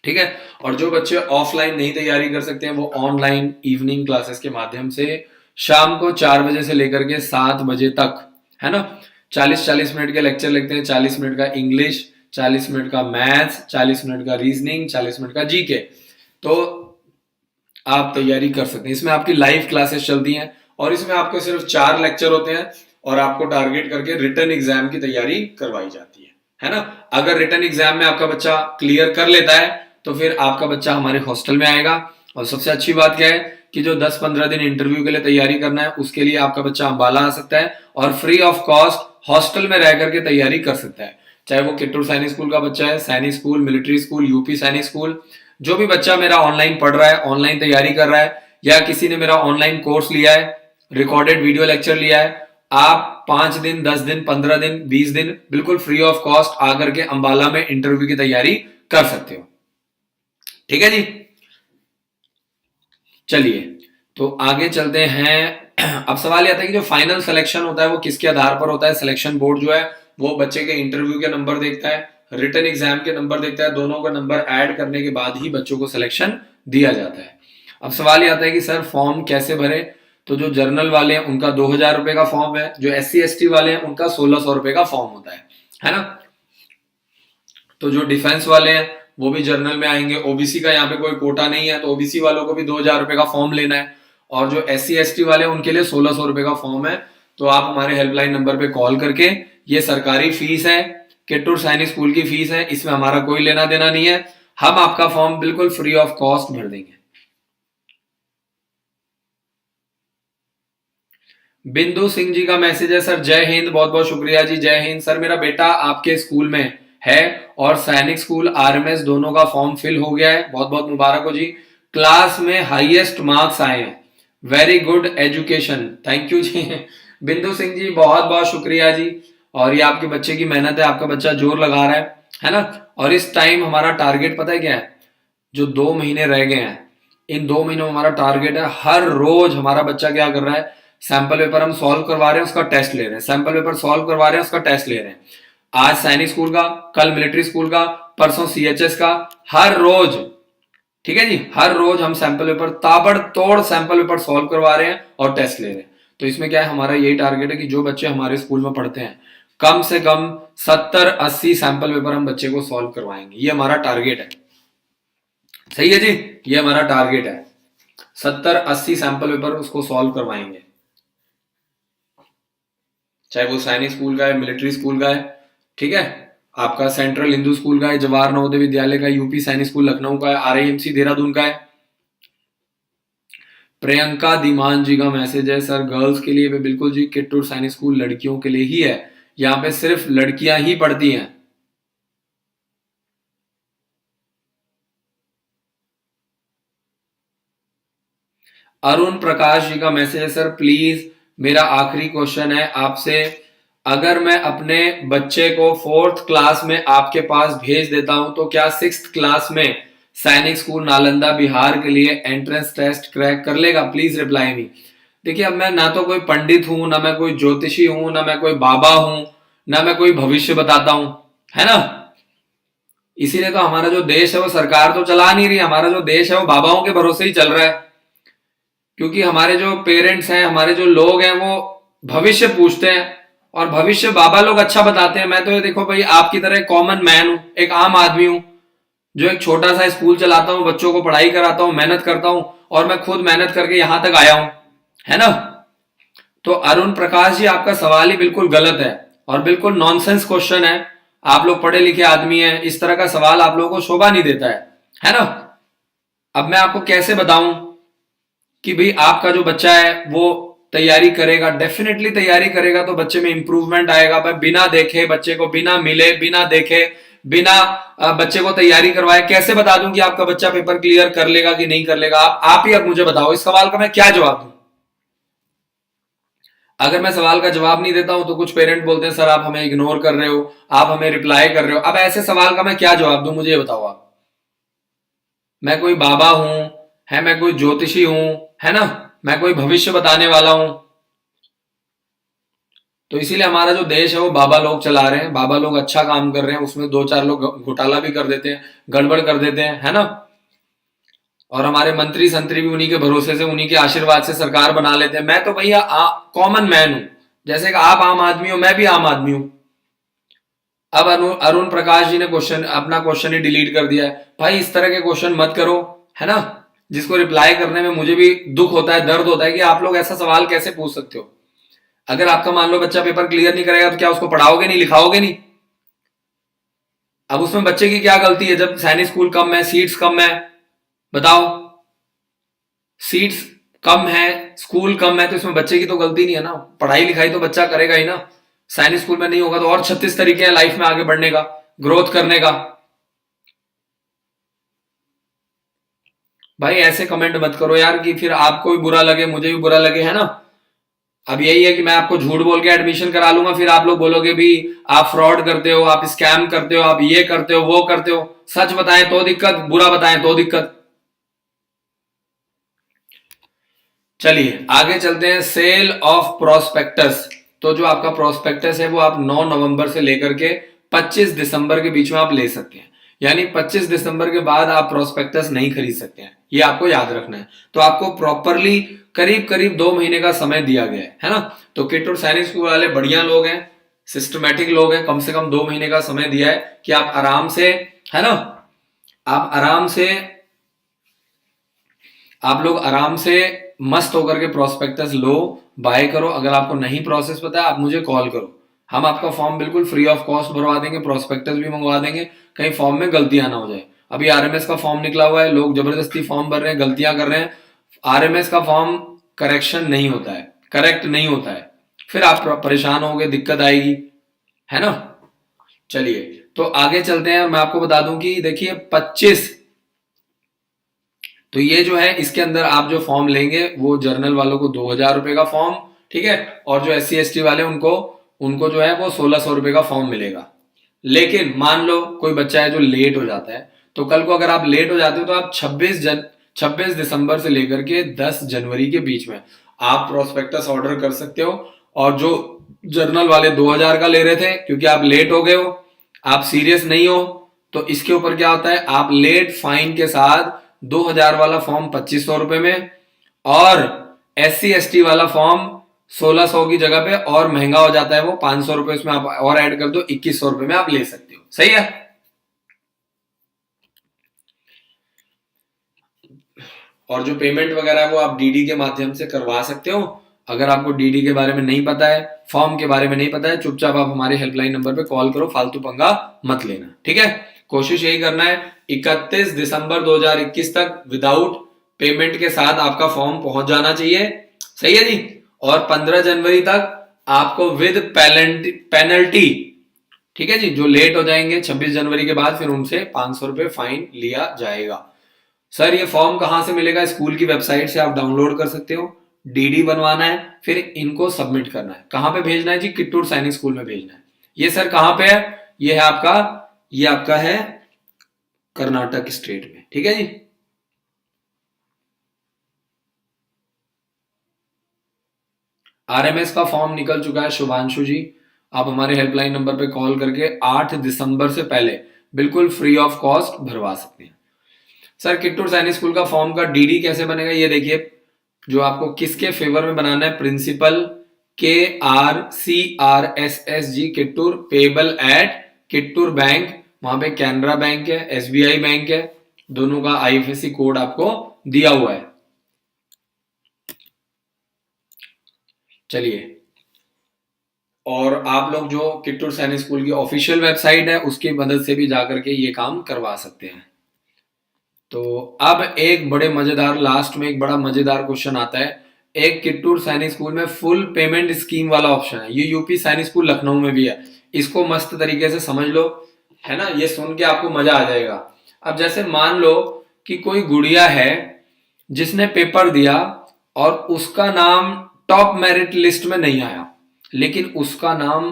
ठीक है। और जो बच्चे ऑफलाइन नहीं तैयारी कर सकते हैं वो ऑनलाइन इवनिंग क्लासेस के माध्यम से शाम को 4 बजे से लेकर के 7 बजे तक, है ना, 40-40 मिनट के लेक्चर लगते हैं। 40 मिनट का इंग्लिश, 40 मिनट का मैथ्स, 40 मिनट का रीजनिंग, 40 मिनट का जीके। तो आप तैयारी कर सकते हैं। इसमें आपकी लाइव क्लासेस चलती हैं और इसमें आपको सिर्फ 4 लेक्चर होते हैं और आपको टारगेट करके रिटर्न एग्जाम की तैयारी करवाई जाती है ना। अगर रिटर्न एग्जाम में आपका बच्चा क्लियर कर लेता है तो फिर आपका बच्चा हमारे हॉस्टल में आएगा। और सबसे अच्छी बात क्या है कि जो 10-15 दिन इंटरव्यू के लिए तैयारी करना है उसके लिए आपका बच्चा अंबाला आ सकता है और फ्री ऑफ कॉस्ट हॉस्टल में रह करके तैयारी कर सकता है। चाहे वो किट्टूर सैनिक स्कूल का बच्चा है, सैनिक स्कूल, मिलिट्री स्कूल, यूपी सैनिक स्कूल, जो भी बच्चा मेरा ऑनलाइन पढ़ रहा है, ऑनलाइन तैयारी कर रहा है, या किसी ने मेरा ऑनलाइन कोर्स लिया है, रिकॉर्डेड वीडियो लेक्चर लिया है, आप 5 दिन, 10 दिन, 15 दिन, 20 दिन बिल्कुल फ्री ऑफ कॉस्ट आकर के अंबाला में इंटरव्यू की तैयारी कर सकते हो। ठीक है जी। चलिए, तो आगे चलते हैं। अब सवाल ये आता है कि जो फाइनल सिलेक्शन होता है वो किसके आधार पर होता है? सिलेक्शन बोर्ड जो है वो बच्चे के इंटरव्यू के नंबर देखता है, रिटन एग्जाम के नंबर देखता है। दोनों का नंबर ऐड करने के बाद ही बच्चों को सिलेक्शन दिया जाता है। अब सवाल ये आता है कि सर फॉर्म कैसे भरे? तो जो जर्नल वाले हैं उनका 2000 रुपए का फॉर्म है, जो SC ST वाले हैं उनका 1600 रुपए का फॉर्म होता है ना। तो जो डिफेंस वाले हैं वो भी जर्नल में आएंगे। ओबीसी का यहाँ पे कोई कोटा नहीं है तो ओबीसी वालों को भी 2000 रुपए का फॉर्म लेना है। और जो SC ST वाले हैं उनके लिए 1600 रुपए का फॉर्म है। तो आप हमारे हेल्पलाइन नंबर पे कॉल करके, ये सरकारी फीस है, किट्टूर सैनिक स्कूल की फीस है, इसमें हमारा कोई लेना देना नहीं है। हम आपका फॉर्म बिल्कुल फ्री ऑफ कॉस्ट भर देंगे। बिंदु सिंह जी का मैसेज है, सर जय हिंद, बहुत बहुत शुक्रिया जी, जय हिंद। सर मेरा बेटा आपके स्कूल में है और सैनिक स्कूल RMS दोनों का फॉर्म फिल हो गया है, बहुत बहुत मुबारक हो जी। क्लास में हाईएस्ट मार्क्स आए हैं, very good education, thank you जी। बिंदु सिंह जी बहुत बहुत शुक्रिया जी। और ये आपके बच्चे की मेहनत है, आपका बच्चा जोर लगा रहा है ना। और इस टाइम हमारा टारगेट पता है क्या है? जो 2 महीने रह गए हैं, इन 2 महीनों में हमारा टारगेट है हर रोज हमारा बच्चा क्या कर रहा है, सैंपल पेपर हम सॉल्व करवा रहे हैं, उसका टेस्ट ले रहे हैं, सैंपल पेपर सॉल्व करवा रहे हैं, उसका टेस्ट ले रहे हैं। आज सैनिक स्कूल का, कल मिलिट्री स्कूल का, परसों CHS का, हर रोज। ठीक है जी। हर रोज हम सैंपल पेपर, ताबड़तोड़ सैंपल पेपर सॉल्व करवा रहे हैं और टेस्ट ले रहे हैं। तो इसमें क्या है, हमारा यही टारगेट है कि जो बच्चे हमारे स्कूल में पढ़ते हैं कम से कम 70-80 सैंपल पेपर हम बच्चे को सॉल्व करवाएंगे। ये हमारा टारगेट है। सही है जी। ये हमारा टारगेट है, 70-80 सैंपल पेपर उसको सॉल्व करवाएंगे, चाहे वो सैनिक स्कूल का है, मिलिट्री स्कूल का है, ठीक है, आपका सेंट्रल हिंदू स्कूल का है, जवाहर नवोदय विद्यालय का, यूपी सैनिक स्कूल लखनऊ का है, RIMC देहरादून का है। प्रियंका दीमान जी का मैसेज है, सर गर्ल्स के लिए भी बिल्कुल जी, किट्टूर सैनिक स्कूल लड़कियों के लिए ही है, यहाँ पे सिर्फ लड़कियां ही पढ़ती हैं। अरुण प्रकाश जी का मैसेज है, सर प्लीज मेरा आखिरी क्वेश्चन है आपसे, अगर मैं अपने बच्चे को 4th क्लास में आपके पास भेज देता हूं तो क्या 6th क्लास में सैनिक स्कूल नालंदा बिहार के लिए एंट्रेंस टेस्ट क्रैक कर लेगा? Please reply me. देखिए, अब मैं ना तो कोई पंडित हूं, ना मैं कोई ज्योतिषी हूं, ना मैं कोई बाबा हूं, ना मैं कोई भविष्य बताता हूं, है ना। इसीलिए तो हमारा जो देश है वो सरकार तो चला नहीं रही, हमारा जो देश है वो बाबाओं के भरोसे ही चल रहा है। क्योंकि हमारे जो पेरेंट्स हैं, हमारे जो लोग हैं, वो भविष्य पूछते हैं और भविष्य बाबा लोग अच्छा बताते हैं। मैं तो ये देखो भाई, आपकी तरह कॉमन मैन हूं, एक आम आदमी हूं, जो एक छोटा सा स्कूल चलाता हूं, बच्चों को पढ़ाई कराता हूं, मेहनत करता हूं, और मैं खुद मेहनत करके यहां तक आया हूं, है ना। तो अरुण प्रकाश जी, आपका सवाल ही बिल्कुल गलत है और बिल्कुल नॉनसेंस क्वेश्चन है। आप लोग पढ़े लिखे आदमी हैं, इस तरह का सवाल आप लोगों को शोभा नहीं देता है ना। अब मैं आपको कैसे बताऊं कि भाई आपका जो बच्चा है वो तैयारी करेगा? डेफिनेटली तैयारी करेगा तो बच्चे में इंप्रूवमेंट आएगा। भाई बिना देखे बच्चे को, बिना मिले, बिना देखे, बिना बच्चे को तैयारी करवाए कैसे बता दूं कि आपका बच्चा पेपर क्लियर कर लेगा कि नहीं कर लेगा? आप ही अब मुझे बताओ, इस सवाल का मैं क्या जवाब दूं? अगर मैं सवाल का जवाब नहीं देता हूं तो कुछ पेरेंट बोलते हैं सर आप हमें इग्नोर कर रहे हो, आप हमें रिप्लाई कर रहे हो। अब ऐसे सवाल का मैं क्या जवाब दूं, मुझे बताओ आप। मैं कोई बाबा हूं, है, मैं कोई ज्योतिषी हूं, है ना, मैं कोई भविष्य बताने वाला हूं? तो इसीलिए हमारा जो देश है वो बाबा लोग चला रहे हैं, बाबा लोग अच्छा काम कर रहे हैं, उसमें दो चार लोग घोटाला भी कर देते हैं, गड़बड़ कर देते हैं, है ना। और हमारे मंत्री संतरी भी उन्हीं के भरोसे से, उन्हीं के आशीर्वाद से सरकार बना लेते हैं। मैं तो भैया कॉमन मैन हूं, जैसे कि आप आम आदमी हो, मैं भी आम आदमी हूं। अब अरुण प्रकाश जी ने क्वेश्चन, अपना क्वेश्चन ही डिलीट कर दिया है। भाई इस तरह के क्वेश्चन मत करो, है ना, जिसको रिप्लाई करने में मुझे भी दुख होता है, दर्द होता है कि आप लोग ऐसा सवाल कैसे पूछ सकते हो। अगर आपका मान लो बच्चा पेपर क्लियर नहीं करेगा तो क्या उसको पढ़ाओगे नहीं, लिखाओगे नहीं? अब उसमें बच्चे की क्या गलती है जब सैनिक स्कूल कम है, सीट्स कम है? बताओ, सीट्स कम है, स्कूल कम है, तो इसमें बच्चे की तो गलती नहीं है ना। पढ़ाई लिखाई तो बच्चा करेगा ही ना। सैनिक स्कूल में नहीं होगा तो और 36 तरीके हैं लाइफ में आगे बढ़ने का, ग्रोथ करने का। भाई ऐसे कमेंट मत करो यार कि फिर आपको भी बुरा लगे, मुझे भी बुरा लगे, है ना। अब यही है कि मैं आपको झूठ बोल के एडमिशन करा लूंगा, फिर आप लोग बोलोगे भी आप फ्रॉड करते हो, आप स्कैम करते हो, आप ये करते हो, वो करते हो। सच बताएं तो दिक्कत, बुरा बताएं तो दिक्कत। चलिए आगे चलते हैं। Sale of prospectus. तो जो आपका प्रोस्पेक्टस है वो आप 9 नवंबर से लेकर के 25 दिसंबर के बीच में आप ले सकते हैं। यानी 25 दिसंबर के बाद आप प्रोस्पेक्टस नहीं खरीद सकते हैं, ये आपको याद रखना है। तो आपको प्रॉपरली करीब करीब 2 महीने का समय दिया गया है ना। तो किट और सैनिक स्कूल वाले बढ़िया लोग हैं, सिस्टमेटिक लोग हैं, कम से कम 2 महीने का समय दिया है कि आप आराम से, है ना, आप आराम से, आप लोग आराम से मस्त होकर के प्रोस्पेक्टस लो, बाय करो। अगर आपको नहीं प्रोसेस पता है आप मुझे कॉल करो, हम आपका फॉर्म बिल्कुल फ्री ऑफ कॉस्ट भरवा देंगे, प्रोस्पेक्टस भी मंगवा देंगे, कहीं फॉर्म में गलतियां ना हो जाए। अभी आरएमएस का फॉर्म निकला हुआ है, लोग जबरदस्ती फॉर्म भर रहे हैं, गलतियां कर रहे हैं। आरएमएस का फॉर्म करेक्शन नहीं होता है, करेक्ट नहीं होता है, फिर आप परेशान होगे, दिक्कत आएगी, है ना। चलिए तो आगे चलते हैं। मैं आपको बता दूं कि देखिए 25, तो ये जो है इसके अंदर आप जो फॉर्म लेंगे वो जर्नल वालों को 2,000 रुपए का फॉर्म, ठीक है, और जो SC ST वाले उनको उनको जो है वो 1,600 रुपए का फॉर्म मिलेगा। लेकिन मान लो कोई बच्चा है जो लेट हो जाता है, तो कल को अगर आप लेट हो जाते हो तो आप 26 दिसंबर से लेकर के 10 जनवरी के बीच में आप प्रोस्पेक्टस ऑर्डर कर सकते हो। और जो जर्नल वाले 2,000 का ले रहे थे, क्योंकि आप लेट हो गए हो, आप सीरियस नहीं हो, तो इसके ऊपर क्या होता है, आप लेट फाइन के साथ 2,000 वाला फॉर्म 2,500 रुपए में, और SC ST वाला फॉर्म 1,600 की जगह पे और महंगा हो जाता है वो 500 रुपए, उसमें आप और ऐड कर दो, 2,100 रुपए में आप ले सकते हो। सही है। और जो पेमेंट वगैरह है वो आप डीडी के माध्यम से करवा सकते हो। अगर आपको डीडी के बारे में नहीं पता है, फॉर्म के बारे में नहीं पता है, चुपचाप आप हमारे हेल्पलाइन नंबर पे कॉल करो, फालतू पंगा मत लेना, ठीक है। कोशिश यही करना है 31 दिसंबर 2021 तक विदाउट पेमेंट के साथ आपका फॉर्म पहुंच जाना चाहिए। सही है जी। और 15 जनवरी तक आपको विद पेनल्टी, ठीक है जी, जो लेट हो जाएंगे 26 जनवरी के बाद फिर उनसे 500 रुपए फाइन लिया जाएगा। सर ये फॉर्म कहां से मिलेगा? स्कूल की वेबसाइट से आप डाउनलोड कर सकते हो, डीडी बनवाना है, फिर इनको सबमिट करना है। कहां पे भेजना है जी? किट्टूर सैनिक स्कूल में भेजना है। ये सर कहां पे है? ये है आपका, ये आपका है कर्नाटक स्टेट में। ठीक है जी। आरएमएस का फॉर्म निकल चुका है शुभांशु जी। आप हमारे हेल्पलाइन नंबर पे कॉल करके 8 दिसंबर से पहले बिल्कुल फ्री ऑफ कॉस्ट भरवा सकते हैं। सर किट्टूर सैनिक स्कूल का फॉर्म का डीडी कैसे बनेगा? ये देखिए, जो आपको किसके फेवर में बनाना है, principal KRCRSSG Kittur, payable at Kittur bank, वहां पे कैनरा बैंक है, SBI बैंक है, दोनों का IFSC कोड आपको दिया हुआ है। चलिए, और आप लोग जो किट्टूर सैनिक स्कूल की ऑफिशियल वेबसाइट है उसकी मदद से भी जाकर के ये काम करवा सकते हैं। तो अब एक बड़े मजेदार, लास्ट में एक बड़ा मजेदार क्वेश्चन आता है। एक किट्टूर सैनिक स्कूल में फुल पेमेंट स्कीम वाला ऑप्शन है, ये यूपी सैनिक स्कूल लखनऊ में भी है। इसको मस्त तरीके से समझ लो, है ना, ये सुन के आपको मजा आ जाएगा। अब जैसे मान लो कि कोई गुड़िया है जिसने पेपर दिया और उसका नाम टॉप मेरिट लिस्ट में नहीं आया, लेकिन उसका नाम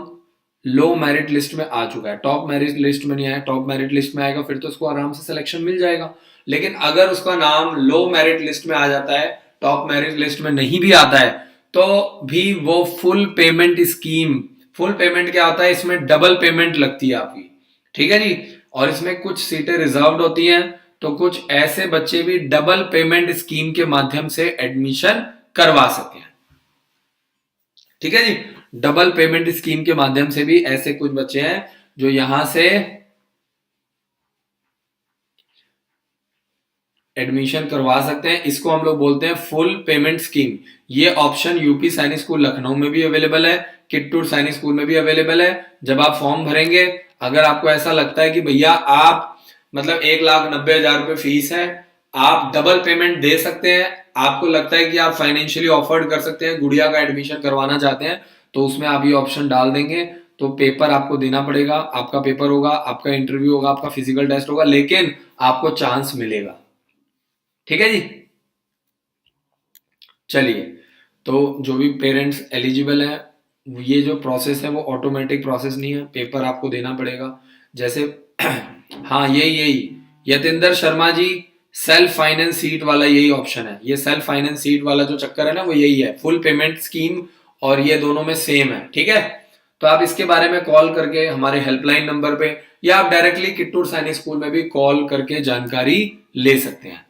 लो मेरिट लिस्ट में आ चुका है। टॉप मेरिट लिस्ट में नहीं आया, टॉप मेरिट लिस्ट में आएगा फिर तो उसको आराम से सिलेक्शन मिल जाएगा। लेकिन अगर उसका नाम लो मेरिट लिस्ट में आ जाता है, टॉप मेरिट लिस्ट में नहीं भी आता है, तो भी वो full payment scheme, full payment क्या होता है, इसमें डबल पेमेंट लगती है आपकी। ठीक है जी। और इसमें कुछ सीटें रिजर्व्ड होती हैं, तो कुछ ऐसे बच्चे भी डबल पेमेंट स्कीम के माध्यम से एडमिशन करवा सकते हैं। ठीक है जी। डबल पेमेंट स्कीम के माध्यम से भी ऐसे कुछ बच्चे हैं जो यहां से एडमिशन करवा सकते हैं। इसको हम लोग बोलते हैं फुल पेमेंट स्कीम। ये ऑप्शन यूपी सैनिक स्कूल लखनऊ में भी अवेलेबल है, किट्टूर सैनिक स्कूल में भी अवेलेबल है। जब आप फॉर्म भरेंगे, अगर आपको ऐसा लगता है कि भैया आप मतलब 1,90,000 रुपए फीस है, आप डबल पेमेंट दे सकते हैं, आपको लगता है कि आप फाइनेंशियली ऑफर्ड कर सकते हैं, गुड़िया का एडमिशन करवाना चाहते हैं, तो उसमें आप ये ऑप्शन डाल देंगे। तो पेपर आपको देना पड़ेगा, आपका पेपर होगा, आपका इंटरव्यू होगा, आपका फिजिकल टेस्ट होगा, लेकिन आपको चांस मिलेगा। ठीक है जी। चलिए, तो जो भी पेरेंट्स एलिजिबल हैं, ये जो प्रोसेस है वो ऑटोमेटिक प्रोसेस नहीं है, पेपर आपको देना पड़ेगा। जैसे हाँ, यही Yatendra Sharma ji, self finance seat वाला यही ऑप्शन है। ये सेल्फ फाइनेंस सीट वाला जो चक्कर है ना, वो यही है, फुल पेमेंट स्कीम, और ये दोनों में सेम है। ठीक है। तो आप इसके बारे में कॉल करके हमारे हेल्पलाइन नंबर पे, या आप डायरेक्टली किट्टूर सैनिक स्कूल में भी कॉल करके जानकारी ले सकते हैं।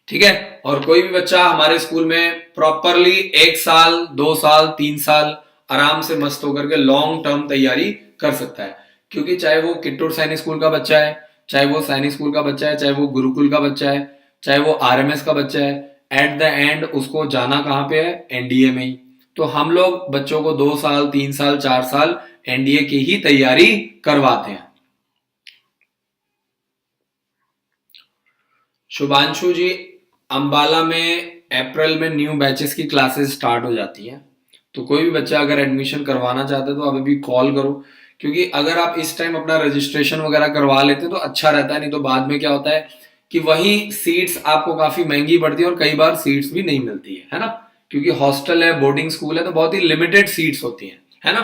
ठीक है। और कोई भी बच्चा हमारे स्कूल में प्रॉपरली 1 साल, 2 साल, 3 साल आराम से मस्त होकर के लॉन्ग टर्म तैयारी कर सकता है। क्योंकि चाहे वो किट्टूर सैनिक स्कूल का बच्चा है, चाहे वो सैनिक स्कूल का बच्चा है, चाहे वो गुरुकुल का बच्चा है, चाहे वो आरएमएस का बच्चा है, एट द एंड उसको जाना कहां पे है? एनडीए में ही। तो हम लोग बच्चों को 2 साल, 3 साल, 4 साल एनडीए की ही तैयारी करवाते हैं। शुभांशु जी, अंबाला में अप्रैल में न्यू बैचेस की क्लासेस स्टार्ट हो जाती हैं, तो कोई भी बच्चा अगर एडमिशन करवाना चाहता है तो आप अभी कॉल करो। क्योंकि अगर आप इस टाइम अपना रजिस्ट्रेशन वगैरह करवा लेते हैं तो अच्छा रहता है, नहीं तो बाद में क्या होता है कि वही सीट्स आपको काफी महंगी पड़ती है और कई बार सीट्स भी नहीं मिलती है ना। क्योंकि हॉस्टल है, बोर्डिंग स्कूल है, तो बहुत ही लिमिटेड सीट्स होती है ना।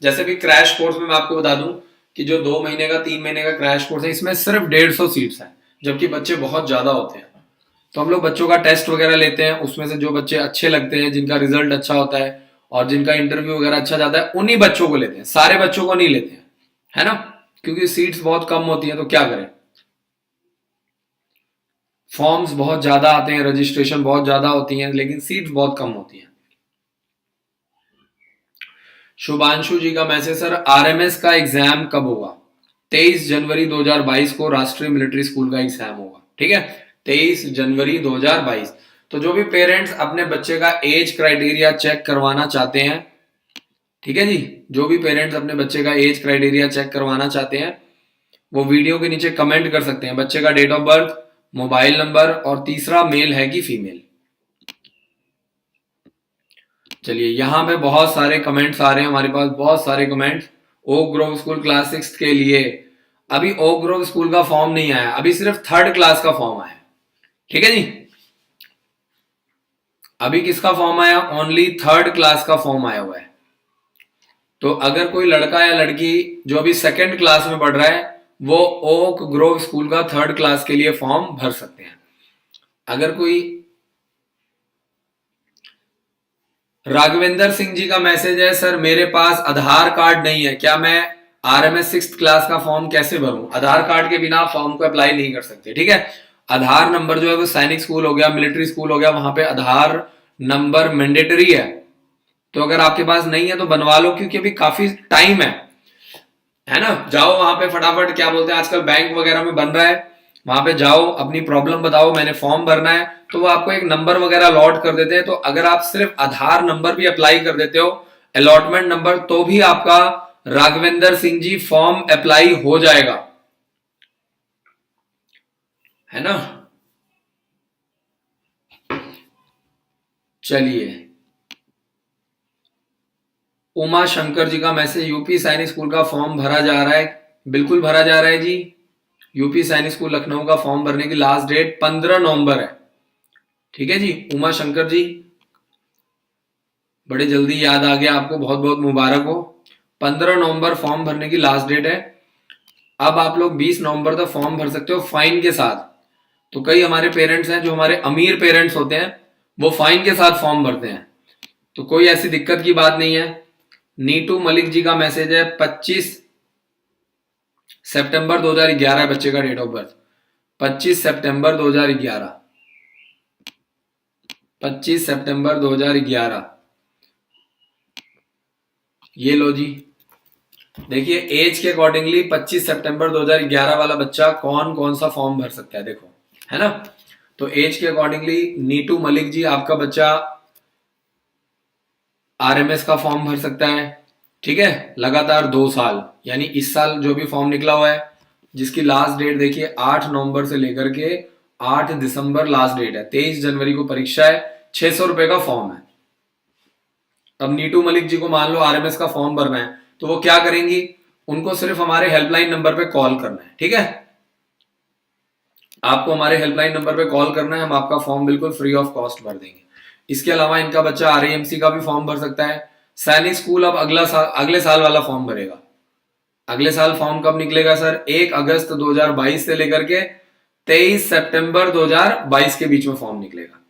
जैसे भी क्रैश कोर्स में मैं आपको बता दूं कि जो 2 महीने का, 3 महीने का क्रैश कोर्स है, इसमें सिर्फ 150 सीट्स हैं, जबकि बच्चे बहुत ज्यादा होते हैं। तो हम लोग बच्चों का टेस्ट वगैरह लेते हैं, उसमें से जो बच्चे अच्छे लगते हैं, जिनका रिजल्ट अच्छा होता है और जिनका इंटरव्यू वगैरह अच्छा जाता है, उन्हीं बच्चों को लेते हैं, सारे बच्चों को नहीं लेते हैं, है ना। क्योंकि सीट्स बहुत कम होती हैं, तो क्या करें, फॉर्म्स बहुत ज्यादा आते हैं, रजिस्ट्रेशन बहुत ज्यादा होती हैं, लेकिन सीट्स बहुत कम होती हैं। शुभांशु जी का मैसेज, सर आरएमएस का एग्जाम कब होगा? 23 जनवरी 2022 को राष्ट्रीय मिलिट्री स्कूल का एग्जाम होगा। ठीक है, 23 जनवरी 2022। तो जो भी पेरेंट्स अपने बच्चे का एज क्राइटेरिया चेक करवाना चाहते हैं, ठीक है जी, जो भी पेरेंट्स अपने बच्चे का एज क्राइटेरिया चेक करवाना चाहते हैं, वो वीडियो के नीचे कमेंट कर सकते हैं, बच्चे का date of birth, mobile number, और तीसरा मेल है कि फीमेल। चलिए, यहां पे बहुत सारे कमेंट्स आ रहे हैं, हमारे पास बहुत सारे comments. Oak grove school class 6 के लिए अभी ओक ग्रोव स्कूल का फॉर्म नहीं आया, अभी सिर्फ 3rd क्लास का फॉर्म आया। ठीक है जी। अभी किसका फॉर्म आया? ओनली थर्ड क्लास का फॉर्म आया हुआ है। तो अगर कोई लड़का या लड़की जो अभी सेकंड क्लास में पढ़ रहा है, वो ओक ग्रोव स्कूल का थर्ड क्लास के लिए फॉर्म भर सकते हैं। अगर कोई राघवेंद्र सिंह जी का मैसेज है, सर मेरे पास आधार कार्ड नहीं है, क्या मैं आरएमएस सिक्स क्लास का फॉर्म कैसे भरूं? आधार कार्ड के बिना फॉर्म को अप्लाई नहीं कर सकते, ठीक है। आधार नंबर जो है वो सैनिक स्कूल हो गया, मिलिट्री स्कूल हो गया, वहां पे आधार नंबर मैंडेटरी है। तो अगर आपके पास नहीं है तो बनवा लो, क्योंकि अभी काफी टाइम है ना। जाओ वहां पे फटाफट, क्या बोलते हैं आजकल बैंक वगैरह में बन रहा है, वहां पे जाओ अपनी प्रॉब्लम बताओ, मैंने फॉर्म भरना है, तो वो आपको एक नंबर वगैरह अलॉट कर देते हैं। तो अगर आप सिर्फ आधार नंबर भी अप्लाई कर देते हो, अलॉटमेंट नंबर, तो भी आपका राघवेंद्र सिंह जी फॉर्म अप्लाई हो जाएगा, है ना। चलिए, उमा शंकर जी का मैसेज, यूपी सैनिक स्कूल का फॉर्म भरा जा रहा है। बिल्कुल भरा जा रहा है जी। यूपी सैनिक स्कूल लखनऊ का फॉर्म भरने की लास्ट डेट 15 नवंबर है, ठीक है जी। उमा शंकर जी, बड़े जल्दी याद आ गया आपको, बहुत बहुत मुबारक हो। 15 नवंबर फॉर्म भरने की लास्ट डेट है। अब आप लोग 20 नवंबर तक फॉर्म भर सकते हो फाइन के साथ। तो कई हमारे पेरेंट्स हैं जो हमारे अमीर पेरेंट्स होते हैं, वो फाइन के साथ फॉर्म भरते हैं, तो कोई ऐसी दिक्कत की बात नहीं है। नीटू मलिक जी का मैसेज है, 25 सितंबर 2011 है बच्चे का डेट ऑफ बर्थ, 25 सितंबर 2011, 25 सितंबर 2011। ये लो जी, देखिए एज के अकॉर्डिंगली 25 सितंबर 2011 वाला बच्चा कौन कौन सा फॉर्म भर सकता है, देखो, है ना। तो एज के अकॉर्डिंगली नीटू मलिक जी, आपका बच्चा आरएमएस का फॉर्म भर सकता है, ठीक है, लगातार 2 साल, यानी इस साल जो भी फॉर्म निकला हुआ है, जिसकी लास्ट डेट देखिए 8 नवंबर से लेकर के 8 दिसंबर लास्ट डेट है, 23 जनवरी को परीक्षा है, 600 रुपए का फॉर्म है। अब नीटू मलिक जी को मान लो आरएमएस का फॉर्म भरना है, तो वो क्या करेंगी, उनको सिर्फ हमारे हेल्पलाइन नंबर पे कॉल करना है, ठीक है। आपको हमारे हेल्पलाइन नंबर पे कॉल करना है, हम आपका फॉर्म बिल्कुल फ्री ऑफ कॉस्ट भर देंगे। इसके अलावा इनका बच्चा आरएएमसी का भी फॉर्म भर सकता है। सैनिक स्कूल अब अगले साल वाला फॉर्म भरेगा। अगले साल फॉर्म कब निकलेगा सर? 1 अगस्त 2022 से लेकर के 23 सितंबर 2022 के बीच में फॉर्म निकलेगा।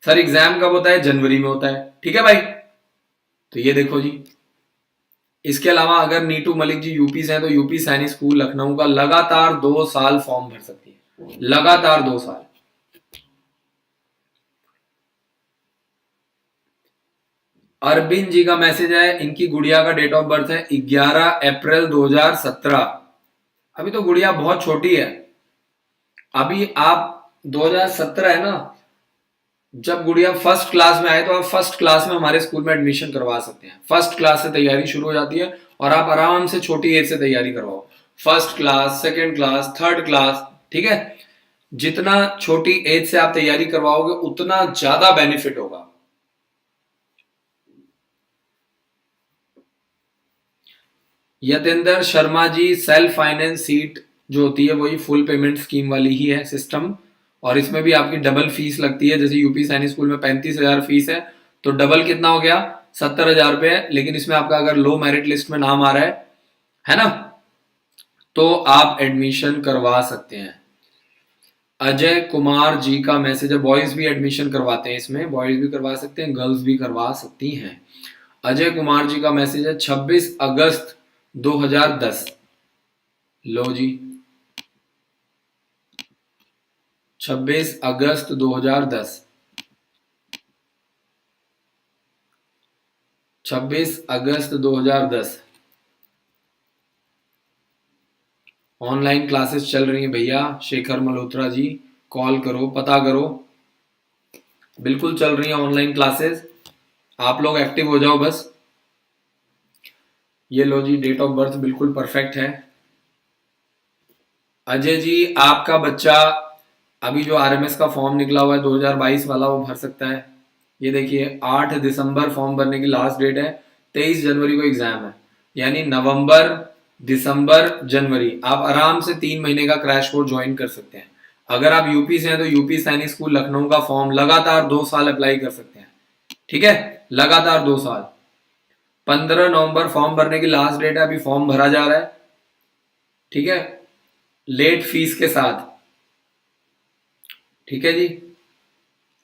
सर एग्जाम कब होता है? जनवरी में होता है, ठीक है भाई। तो ये देखो जी, इसके अलावा अगर नीटू मलिक जी यूपी से हैं तो यूपी सैनिक स्कूल लखनऊ का लगातार 2 साल फॉर्म भर सकती है, लगातार 2 साल। अरविंद जी का मैसेज है, इनकी गुड़िया का डेट ऑफ बर्थ है 11 अप्रैल 2017। अभी तो गुड़िया बहुत छोटी है, अभी आप 2017 है ना, जब गुड़िया फर्स्ट क्लास में आए तो आप फर्स्ट क्लास में हमारे स्कूल में एडमिशन करवा सकते हैं। फर्स्ट क्लास से तैयारी शुरू हो जाती है और आप आराम से छोटी एज से तैयारी करवाओ, first class, second class, third class, ठीक है। जितना छोटी एज से आप तैयारी करवाओगे उतना ज्यादा बेनिफिट होगा। Yatendra Sharma ji, self finance seat जो होती है वही फुल पेमेंट स्कीम वाली ही है सिस्टम, और इसमें भी आपकी डबल फीस लगती है। जैसे यूपी सैनिक स्कूल में 35,000 फीस है, तो डबल कितना हो गया? 70,000 रुपए है। लेकिन इसमें आपका अगर लो मेरिट लिस्ट में नाम आ रहा है ना, तो आप एडमिशन करवा सकते हैं। अजय कुमार जी का मैसेज है, बॉयज भी एडमिशन करवाते हैं इसमें, बॉयज भी करवा सकते हैं, गर्ल्स भी करवा सकती हैं। अजय कुमार जी का मैसेज है 26 अगस्त 2010। लो जी, 26 अगस्त 2010, 26 अगस्त 2010 ऑनलाइन क्लासेस चल रही हैं भैया। शेखर मल्होत्रा जी, कॉल करो, पता करो, बिल्कुल चल रही हैं ऑनलाइन क्लासेस, आप लोग एक्टिव हो जाओ बस। ये लो जी, डेट ऑफ बर्थ बिल्कुल परफेक्ट है। अजय जी, आपका बच्चा अभी जो आरएमएस का फॉर्म निकला हुआ है 2022 वाला, वो भर सकता है। ये देखिए 8 दिसंबर फॉर्म भरने की लास्ट डेट है, 23 जनवरी को एग्जाम है, यानी नवंबर, दिसंबर, जनवरी, आप आराम से 3 महीने का क्रैश कोर्स ज्वाइन कर सकते हैं। अगर आप यूपी से हैं तो यूपी सैनिक स्कूल लखनऊ का फॉर्म लगातार 2 साल अप्लाई कर सकते हैं। ठीक है, लगातार 2 साल। 15 नवंबर फॉर्म भरने की लास्ट डेट है, अभी फॉर्म भरा जा रहा है। ठीक है, लेट फीस के साथ। ठीक है जी।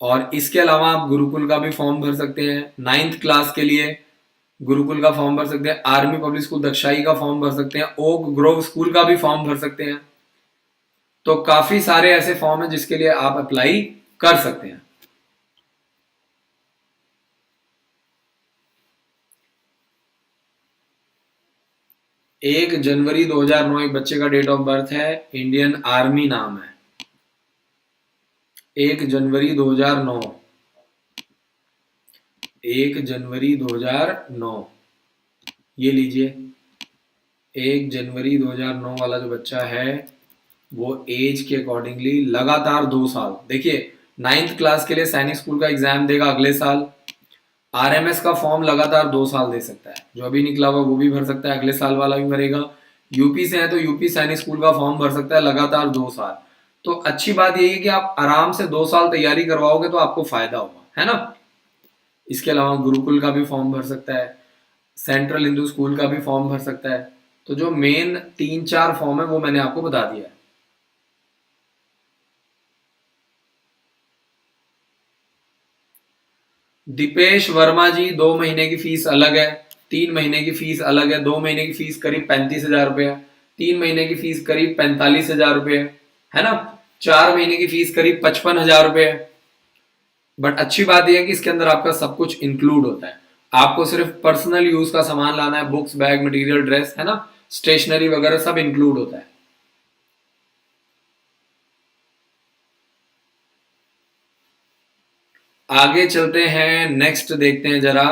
और इसके अलावा आप गुरुकुल का भी फॉर्म भर सकते हैं, 9th क्लास के लिए गुरुकुल का फॉर्म भर सकते हैं, आर्मी पब्लिक स्कूल दक्षाई का फॉर्म भर सकते हैं, ओक ग्रोव स्कूल का भी फॉर्म भर सकते हैं। तो काफी सारे ऐसे फॉर्म हैं जिसके लिए आप अप्लाई कर सकते हैं। 1 जनवरी 2009 एक बच्चे का डेट ऑफ बर्थ है, इंडियन आर्मी नाम है। 1 जनवरी 2009, 1 जनवरी 2009, ये लीजिए। 1 जनवरी 2009 वाला जो बच्चा है वो एज के अकॉर्डिंगली लगातार 2 साल। देखिए, 9th क्लास के लिए सैनिक स्कूल का एग्जाम देगा अगले साल। आरएमएस का फॉर्म लगातार 2 साल दे सकता है, जो अभी निकला हुआ वो भी भर सकता है, अगले साल वाला भी भरेगा। यूपी से है तो यूपी सैनिक स्कूल का फॉर्म भर सकता है लगातार 2 साल। तो अच्छी बात यही है कि आप आराम से 2 साल तैयारी करवाओगे तो आपको फायदा होगा, है ना। इसके अलावा गुरुकुल का भी फॉर्म भर सकता है, सेंट्रल हिंदू स्कूल का भी फॉर्म भर सकता है। तो जो मेन 3-4 फॉर्म है वो मैंने आपको बता दिया है। दीपेश वर्मा जी, 2 महीने की फीस अलग है, 3 महीने की फीस अलग है। 2 महीने की फीस करीब 35,000 रुपये है, 3 महीने की फीस करीब 45,000 रुपये है ना। 4 महीने की फीस करीब 55,000 रुपये है। बट अच्छी बात यह है कि इसके अंदर आपका सब कुछ इंक्लूड होता है। आपको सिर्फ पर्सनल यूज का सामान लाना है, बुक्स, बैग, मटेरियल, ड्रेस, है ना, स्टेशनरी वगैरह सब इंक्लूड होता है। आगे चलते हैं, नेक्स्ट देखते हैं जरा।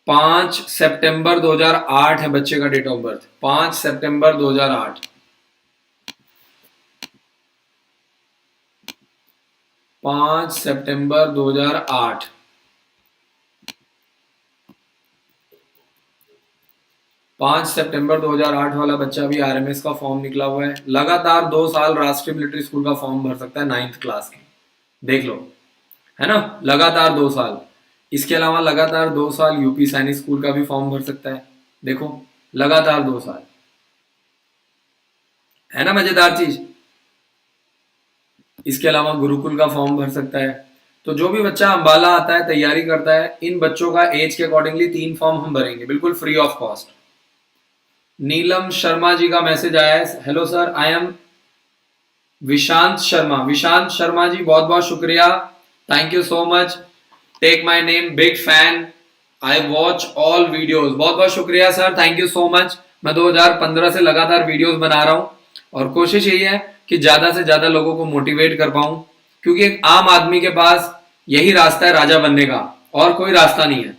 5 सितंबर 2008 है बच्चे का डेट ऑफ बर्थ, 5 सितंबर 2008। 5 सितंबर 2008। 5 सितंबर 2008 वाला बच्चा भी आरएमएस का फॉर्म निकला हुआ है। लगातार 2 साल राष्ट्रीय मिलिट्री स्कूल का फॉर्म भर सकता है 9th क्लास के, देख लो, है ना, लगातार 2 साल। इसके अलावा लगातार 2 साल यूपी सैनिक स्कूल का भी फॉर्म भर सकता है, देखो, लगातार 2 साल। है ना मजेदार चीज। इसके अलावा गुरुकुल का फॉर्म भर सकता है। तो जो भी बच्चा अंबाला आता है, तैयारी करता है, इन बच्चों का एज के अकॉर्डिंगली 3 फॉर्म हम भरेंगे, बिल्कुल free of cost. Neelam Sharma ji का मैसेज आया है, hello sir, I am Vishant Sharma. Vishant Sharma ji, बहुत बहुत शुक्रिया, thank you so much, take my name, big fan, I watch all videos. बहुत बहुत शुक्रिया sir, thank you so much. मैं 2015 से लगातार वीडियोस बना रहा हूं और कोशिश यही है कि ज्यादा से ज्यादा लोगों को मोटिवेट कर पाऊं, क्योंकि एक आम आदमी के पास यही रास्ता है राजा बनने का, और कोई रास्ता नहीं है।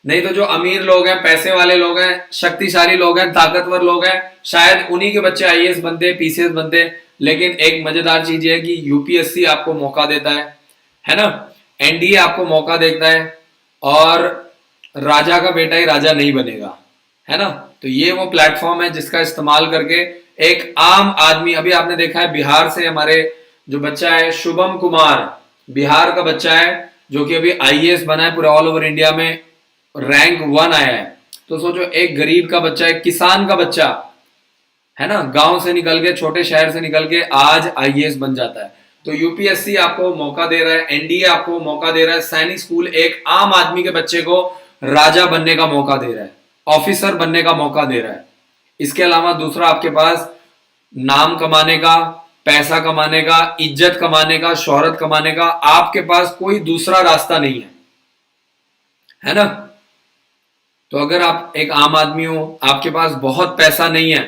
नहीं तो जो अमीर लोग हैं, पैसे वाले लोग हैं, शक्तिशाली लोग हैं, ताकतवर लोग हैं, शायद उन्हीं के बच्चे आईएएस बनते, पीसीएस बनते। लेकिन एक मजेदार चीज है कि यूपीएससी आपको मौका देता है ना, एनडीए आपको मौका देता है, और राजा का बेटा ही राजा नहीं बनेगा, है ना। तो ये वो प्लेटफॉर्म है जिसका इस्तेमाल करके एक आम आदमी, अभी आपने देखा है बिहार से हमारे जो बच्चा है शुभम कुमार, बिहार का बच्चा है, जो कि अभी आईएएस बना है, पूरे ऑल ओवर इंडिया में रैंक 1 आया है। तो सोचो, एक गरीब का बच्चा, एक किसान का बच्चा, है ना, गांव से निकल के, छोटे शहर से निकल के आज आईएएस बन जाता है। तो यूपीएससी आपको मौका दे रहा है, एनडीए आपको मौका दे रहा है, सैनिक स्कूल एक आम आदमी के बच्चे को राजा बनने का मौका दे रहा है, ऑफिसर बनने का मौका दे रहा है। इसके अलावा दूसरा आपके पास नाम कमाने का, पैसा कमाने का, इज्जत कमाने का, शोहरत कमाने का, आपके पास कोई दूसरा रास्ता नहीं है ना। तो अगर आप एक आम आदमी हो, आपके पास बहुत पैसा नहीं है,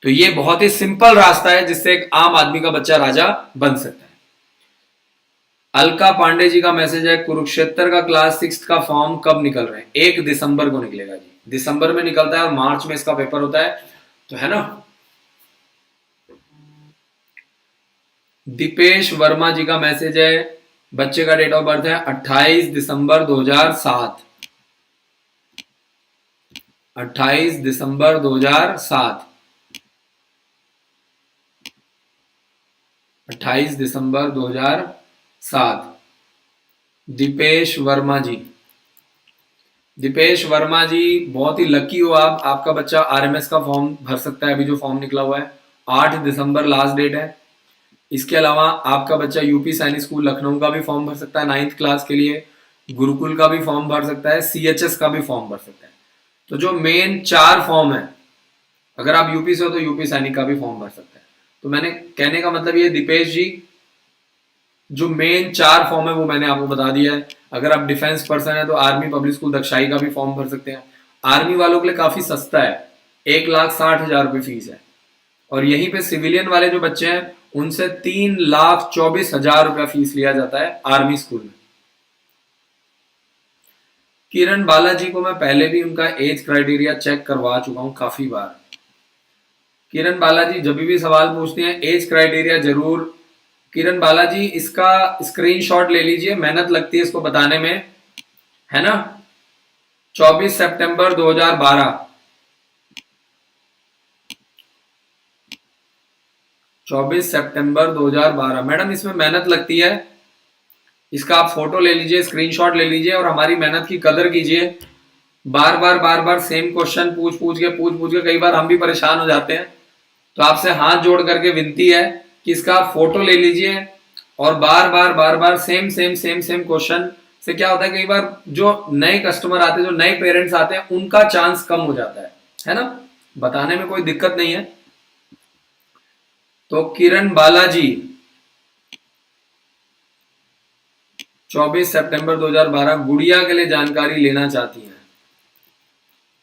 तो ये बहुत ही सिंपल रास्ता है जिससे एक आम आदमी का बच्चा राजा बन सकता है। अलका पांडे जी का मैसेज है, कुरुक्षेत्र का क्लास 6 का फॉर्म कब निकल रहे हैं? 1 दिसंबर को निकलेगा जी, दिसंबर में निकलता है और मार्च में इसका पेपर होता है, तो है ना। दीपेश वर्मा जी का मैसेज है, बच्चे का डेट ऑफ बर्थ है 28 दिसंबर 2007। 28 दिसंबर 2007। 28 दिसंबर 2007। 7 दीपेश वर्मा जी। दीपेश वर्मा जी बहुत ही लकी हो आप, आपका बच्चा आरएमएस का फॉर्म भर सकता है, अभी जो फॉर्म निकला हुआ है 8 दिसंबर लास्ट डेट है। इसके अलावा आपका बच्चा यूपी सैनिक स्कूल लखनऊ का भी फॉर्म भर सकता है 9th क्लास के लिए, गुरुकुल का भी फॉर्म भर सकता है, सीएचएस का भी फॉर्म भर सकता है। तो जो मेन 4 फॉर्म है, अगर आप यूपी से हो तो यूपी सैनिक का भी फॉर्म भर सकता है। तो मैंने कहने का मतलब ये दीपेश जी, जो मेन 4 फॉर्म है वो मैंने आपको बता दिया है। अगर आप डिफेंस पर्सन है तो आर्मी पब्लिक स्कूल दक्षाई का भी फॉर्म भर सकते हैं। आर्मी वालों के लिए काफी सस्ता है, 1,60,000 रुपये फीस है। और यहीं पे सिविलियन वाले जो बच्चे हैं उनसे 3,24,000 रुपया फीस लिया जाता है आर्मी स्कूल में। किरण बालाजी को मैं पहले भी उनका एज क्राइटेरिया चेक करवा चुका हूं काफी बार। किरण बालाजी जब भी सवाल पूछते हैं एज क्राइटेरिया जरूर। किरण बालाजी इसका स्क्रीनशॉट ले लीजिए, मेहनत लगती है इसको बताने में, है ना। 24 सितंबर 2012, 24 सितंबर 2012। मैडम इसमें मेहनत लगती है, इसका आप फोटो ले लीजिए, स्क्रीनशॉट ले लीजिए और हमारी मेहनत की कदर कीजिए। बार बार सेम क्वेश्चन पूछ पूछ के कई बार हम भी परेशान हो जाते हैं। तो आपसे हाथ जोड़ करके विनती है कि इसका आप फोटो ले लीजिए और बार बार सेम क्वेश्चन से क्या होता है, कई बार जो नए कस्टमर आते हैं, जो नए पेरेंट्स आते हैं, उनका चांस कम हो जाता है ना। बताने में कोई दिक्कत नहीं है। तो किरण बालाजी 24 सितंबर 2012 गुड़िया के लिए जानकारी लेना चाहती हैं।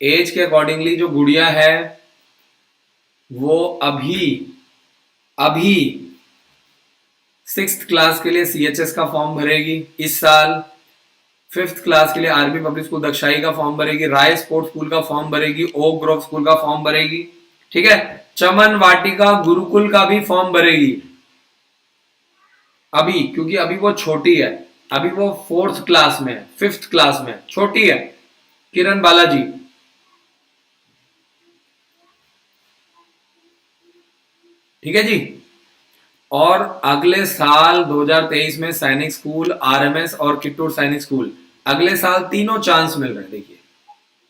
एज के अकॉर्डिंगली जो गुड़िया है वो अभी 6th क्लास के लिए सीएचएस का फॉर्म भरेगी इस साल, 5th क्लास के लिए आर्मी पब्लिक स्कूल दक्षाई का फॉर्म भरेगी, राय स्पोर्ट्स स्कूल का फॉर्म भरेगी, ओक ग्रोव स्कूल का फॉर्म भरेगी, ठीक है। चमन वाटिका गुरुकुल का भी फॉर्म भरेगी अभी, क्योंकि अभी वो छोटी है, अभी वो 4th क्लास में, 5th क्लास में छोटी है। किरण बालाजी, ठीक है जी। और अगले साल 2023 में सैनिक स्कूल, आरएमएस और किट्टूर सैनिक स्कूल, अगले साल तीनों चांस मिल रहे हैं। देखिए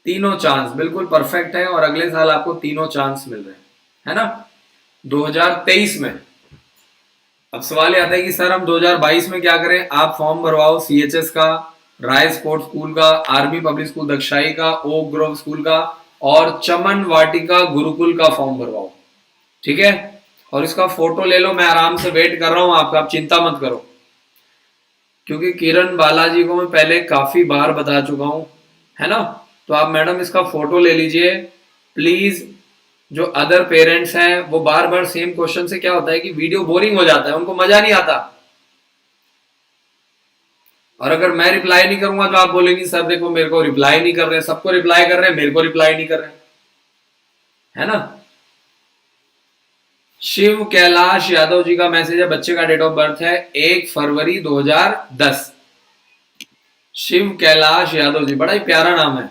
तीनों चांस बिल्कुल परफेक्ट है और अगले साल आपको तीनों चांस मिल रहे हैं, है ना, 2023 में। अब सवाल आता है कि सर हम 2022 में क्या करें। आप फॉर्म भरवाओ सीएचएस का, राय स्पोर्ट्स स्कूल का, आर्मी पब्लिक स्कूल दक्षाई का, ओक ग्रोव स्कूल का और चमन वाटिका गुरुकुल का फॉर्म भरवाओ, ठीक है। और इसका फोटो ले लो, मैं आराम से वेट कर रहा हूं आपका, आप चिंता मत करो। क्योंकि किरण बालाजी को मैं पहले काफी बार बता चुका हूं, है ना। तो आप मैडम इसका फोटो ले लीजिए प्लीज। जो अदर पेरेंट्स हैं वो बार बार सेम क्वेश्चन से क्या होता है कि वीडियो बोरिंग हो जाता है, उनको मजा नहीं आता। और अगर मैं रिप्लाई नहीं करूंगा तो आप बोलेंगे सर देखो मेरे को रिप्लाई नहीं कर रहे, सबको रिप्लाई कर रहे हैं, मेरे को रिप्लाई नहीं कर रहे, है ना। शिव कैलाश यादव जी का मैसेज है, बच्चे का डेट ऑफ बर्थ है 1 फरवरी 2010। शिव कैलाश यादव जी, बड़ा ही प्यारा नाम है,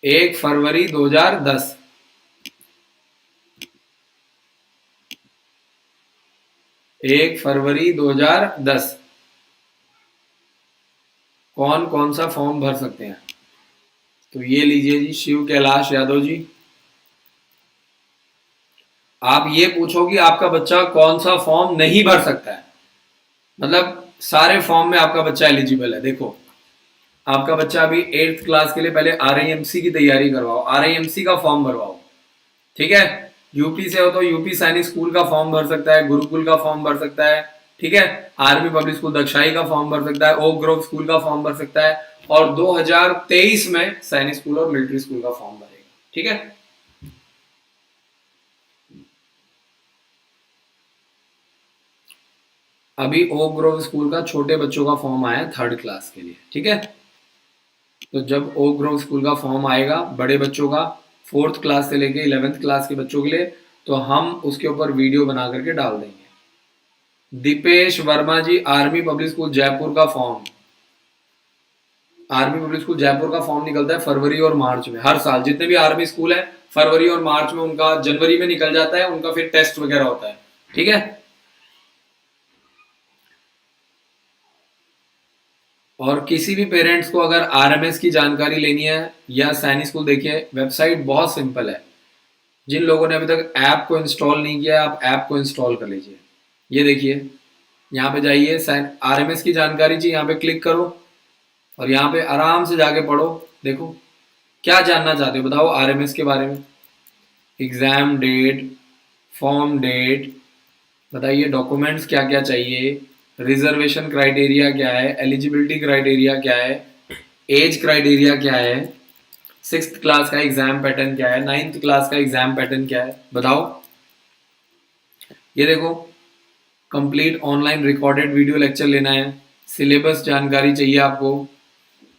1 फरवरी 2010। एक फरवरी 2010। कौन कौन सा फॉर्म भर सकते हैं, तो ये लीजिए जी, शिव कैलाश यादव जी। आप ये पूछो कि आपका बच्चा कौन सा फॉर्म नहीं भर सकता है, मतलब सारे फॉर्म में आपका बच्चा एलिजिबल है। देखो आपका बच्चा अभी 8th क्लास के लिए पहले आरआईएमसी की तैयारी करवाओ, आरआईएमसी का फॉर्म भरवाओ, ठीक है। यूपी से हो तो यूपी सैनिक स्कूल का फॉर्म भर सकता है, गुरुकुल का फॉर्म भर सकता है, ठीक है। आर्मी पब्लिक स्कूल दक्षाई का फॉर्म भर सकता है, ओक ग्रोव स्कूल का फॉर्म भर सकता है और 2023 में सैनिक स्कूल और मिलिट्री स्कूल का फॉर्म भरेगा, ठीक है। अभी ओक ग्रोव स्कूल का छोटे बच्चों का फॉर्म आया 3rd क्लास के लिए, ठीक है। तो जब ओक ग्रोव स्कूल का फॉर्म आएगा बड़े बच्चों का 4th क्लास से लेके 11th क्लास के बच्चों के लिए, तो हम उसके ऊपर वीडियो बना करके डाल देंगे। दीपेश वर्मा जी, आर्मी पब्लिक स्कूल जयपुर का form, army public school Jaipur का फॉर्म निकलता है फरवरी और मार्च में हर साल। जितने भी आर्मी स्कूल है फरवरी और मार्च में उनका, जनवरी में निकल जाता है उनका, फिर टेस्ट वगैरह होता है, ठीक है। और किसी भी पेरेंट्स को अगर आरएमएस की जानकारी लेनी है या सैनिक स्कूल, देखिए वेबसाइट बहुत सिंपल है। जिन लोगों ने अभी तक ऐप को इंस्टॉल नहीं किया, आप ऐप को इंस्टॉल कर लीजिए। ये देखिए, यहाँ पे जाइए, आरएमएस की जानकारी चाहिए, यहाँ पे क्लिक करो और यहाँ पे आराम से जाके पढ़ो। देखो क्या जानना चाहते हो, बताओ आरएमएस के बारे में। एग्जाम डेट, फॉर्म डेट, बताइए डॉक्यूमेंट्स क्या क्या चाहिए, रिजर्वेशन क्राइटेरिया क्या है, एलिजिबिलिटी क्राइटेरिया क्या है, एज क्राइटेरिया क्या है, सिक्स्थ क्लास का एग्जाम पैटर्न क्या है, नाइन्थ क्लास का एग्जाम पैटर्न क्या है, बताओ। ये देखो, complete online recorded video lecture लेना है, सिलेबस जानकारी चाहिए आपको,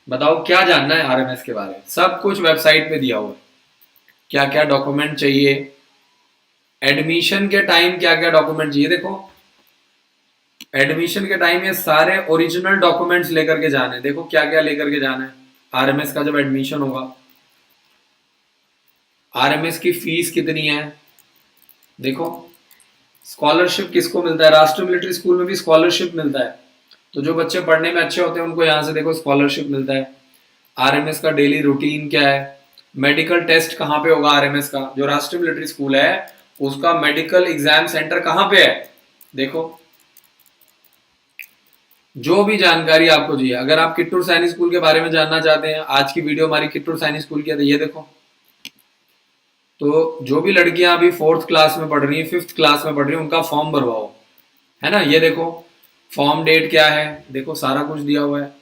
बताओ क्या जानना है आरएमएस के बारे में। सब कुछ वेबसाइट पे दिया हुआ है, क्या क्या डॉक्यूमेंट चाहिए, एडमिशन के टाइम क्या क्या डॉक्यूमेंट चाहिए। देखो एडमिशन के टाइम ये सारे ओरिजिनल डॉक्यूमेंट्स लेकर के जाने हैं। देखो क्या क्या लेकर के जाना है आरएमएस का जब एडमिशन होगा। आरएमएस की फीस कितनी है, देखो स्कॉलरशिप किसको मिलता है, राष्ट्रीय मिलिट्री स्कूल में भी स्कॉलरशिप मिलता है। तो जो बच्चे पढ़ने में अच्छे होते हैं उनको यहाँ से देखो स्कॉलरशिप मिलता है। आरएमएस का डेली रूटीन क्या है, मेडिकल टेस्ट कहाँ पे होगा आरएमएस का, जो राष्ट्रीय मिलिट्री स्कूल है उसका मेडिकल एग्जाम सेंटर कहाँ पे है। देखो जो भी जानकारी आपको चाहिए, अगर आप किट्टूर सैनिक स्कूल के बारे में जानना चाहते हैं, आज की वीडियो हमारी किट्टूर सैनिक स्कूल की है, तो ये देखो। तो जो भी लड़कियां अभी 4th क्लास में पढ़ रही हैं, 5th क्लास में पढ़ रही हैं, उनका फॉर्म भरवाओ, है ना। ये देखो फॉर्म डेट क्या है, देखो सारा कुछ दिया हुआ है।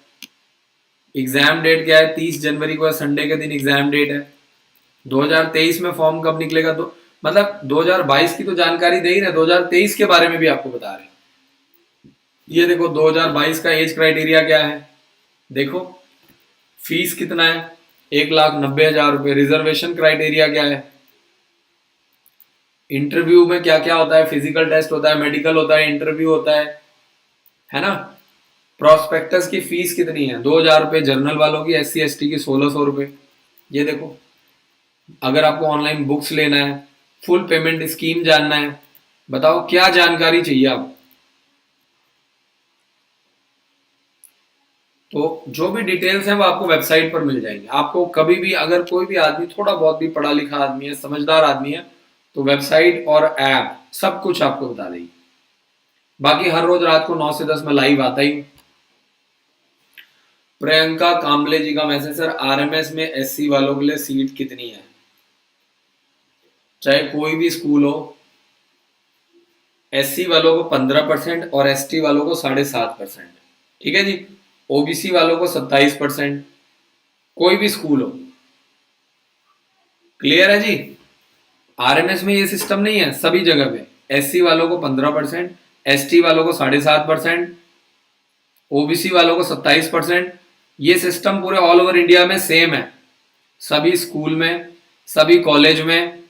एग्जाम डेट क्या है, 30 जनवरी को संडे के दिन एग्जाम डेट है। 2023 में फॉर्म कब निकलेगा, तो मतलब 2022 की तो जानकारी दे ही रहे, 2023 के बारे में भी आपको बता रहे हैं। ये देखो 2022 का एज क्राइटेरिया क्या है, देखो फीस कितना है, 1,90,000 रुपए। रिजर्वेशन क्राइटेरिया क्या है, इंटरव्यू में क्या क्या होता है, फिजिकल टेस्ट होता है, मेडिकल होता है, इंटरव्यू होता है ना। प्रोस्पेक्टस की फीस कितनी है, 2,000 रुपए जनरल वालों की, SC ST की 1,600 रुपए। ये देखो अगर आपको ऑनलाइन बुक्स लेना है, फुल पेमेंट स्कीम जानना है, बताओ क्या जानकारी चाहिए आप। तो जो भी डिटेल्स हैं वो आपको वेबसाइट पर मिल जाएंगे। आपको कभी भी अगर कोई भी आदमी थोड़ा बहुत भी पढ़ा लिखा आदमी है, समझदार आदमी है, तो वेबसाइट और ऐप सब कुछ आपको बता देगी। बाकी हर रोज रात को 9 से 10 में लाइव आता ही। प्रियंका कांबले जी का मैसेज, सर आरएमएस में SC वालों के लिए सीट कितनी है, चाहे कोई भी स्कूल हो। SC वालों को 15% और ST वालों को 7.5%, ठीक है जी। OBC वालों को 27%, कोई भी स्कूल हो। क्लियर है जी। आरएमएस में ये सिस्टम नहीं है, सभी जगह पे SC वालों को 15%, ST वालों को 7.5%, OBC वालों को 27%। ये सिस्टम पूरे ऑल ओवर इंडिया में सेम है, सभी स्कूल में, सभी कॉलेज में।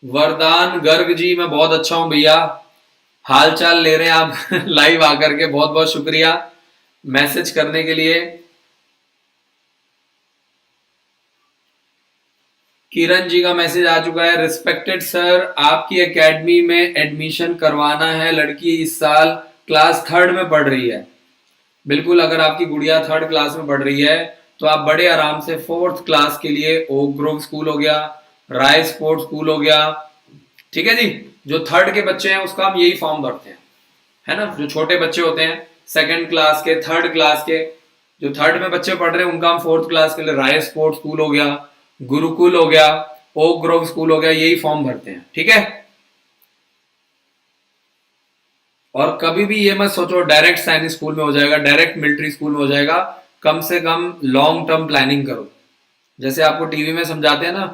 वरदान गर्ग जी, मैं बहुत अच्छा हूं भैया, हाल चाल ले रहे हैं आप लाइव आकर के, बहुत बहुत शुक्रिया मैसेज करने के लिए। किरण जी का मैसेज आ चुका है, रिस्पेक्टेड सर आपकी एकेडमी में एडमिशन करवाना है, लड़की इस साल क्लास 3rd में पढ़ रही है। बिल्कुल, अगर आपकी गुड़िया 3rd क्लास में पढ़ रही है तो आप बड़े आराम से 4th क्लास के लिए ओक ग्रोव स्कूल हो गया, राय स्पोर्ट स्कूल हो गया, ठीक है जी। जो 3rd के बच्चे हैं उसका हम यही फॉर्म भरते हैं, है ना। जो छोटे बच्चे होते हैं 2nd क्लास के, 3rd क्लास के, जो 3rd में बच्चे पढ़ रहे हैं उनका हम 4th क्लास के लिए राय स्पोर्ट स्कूल हो गया, गुरुकुल हो गया, ओक ग्रोव स्कूल हो गया, यही फॉर्म भरते हैं, ठीक है। और कभी भी ये मत सोचो डायरेक्ट सैनिक स्कूल में हो जाएगा, डायरेक्ट मिलिट्री स्कूल में हो जाएगा। कम से कम लॉन्ग टर्म प्लानिंग करो, जैसे आपको टीवी में समझाते हैं ना,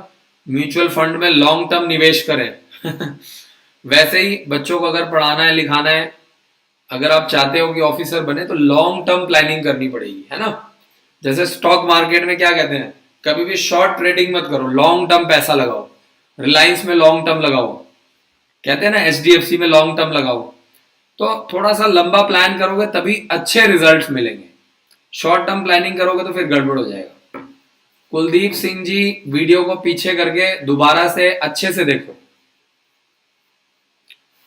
म्यूचुअल फंड में लॉन्ग टर्म निवेश करें वैसे ही बच्चों को अगर पढ़ाना है, लिखाना है, अगर आप चाहते हो कि ऑफिसर बने, तो लॉन्ग टर्म प्लानिंग करनी पड़ेगी, है ना। जैसे स्टॉक मार्केट में क्या कहते हैं, कभी भी शॉर्ट ट्रेडिंग मत करो, लॉन्ग टर्म पैसा लगाओ। रिलायंस में लॉन्ग टर्म लगाओ, कहते हैं ना HDFC में लॉन्ग टर्म लगाओ। तो थोड़ा सा लंबा प्लान करोगे तभी अच्छे रिजल्ट्स मिलेंगे, शॉर्ट टर्म प्लानिंग करोगे तो फिर गड़बड़ हो जाएगा। कुलदीप सिंह जी, वीडियो को पीछे करके दोबारा से अच्छे से देखो।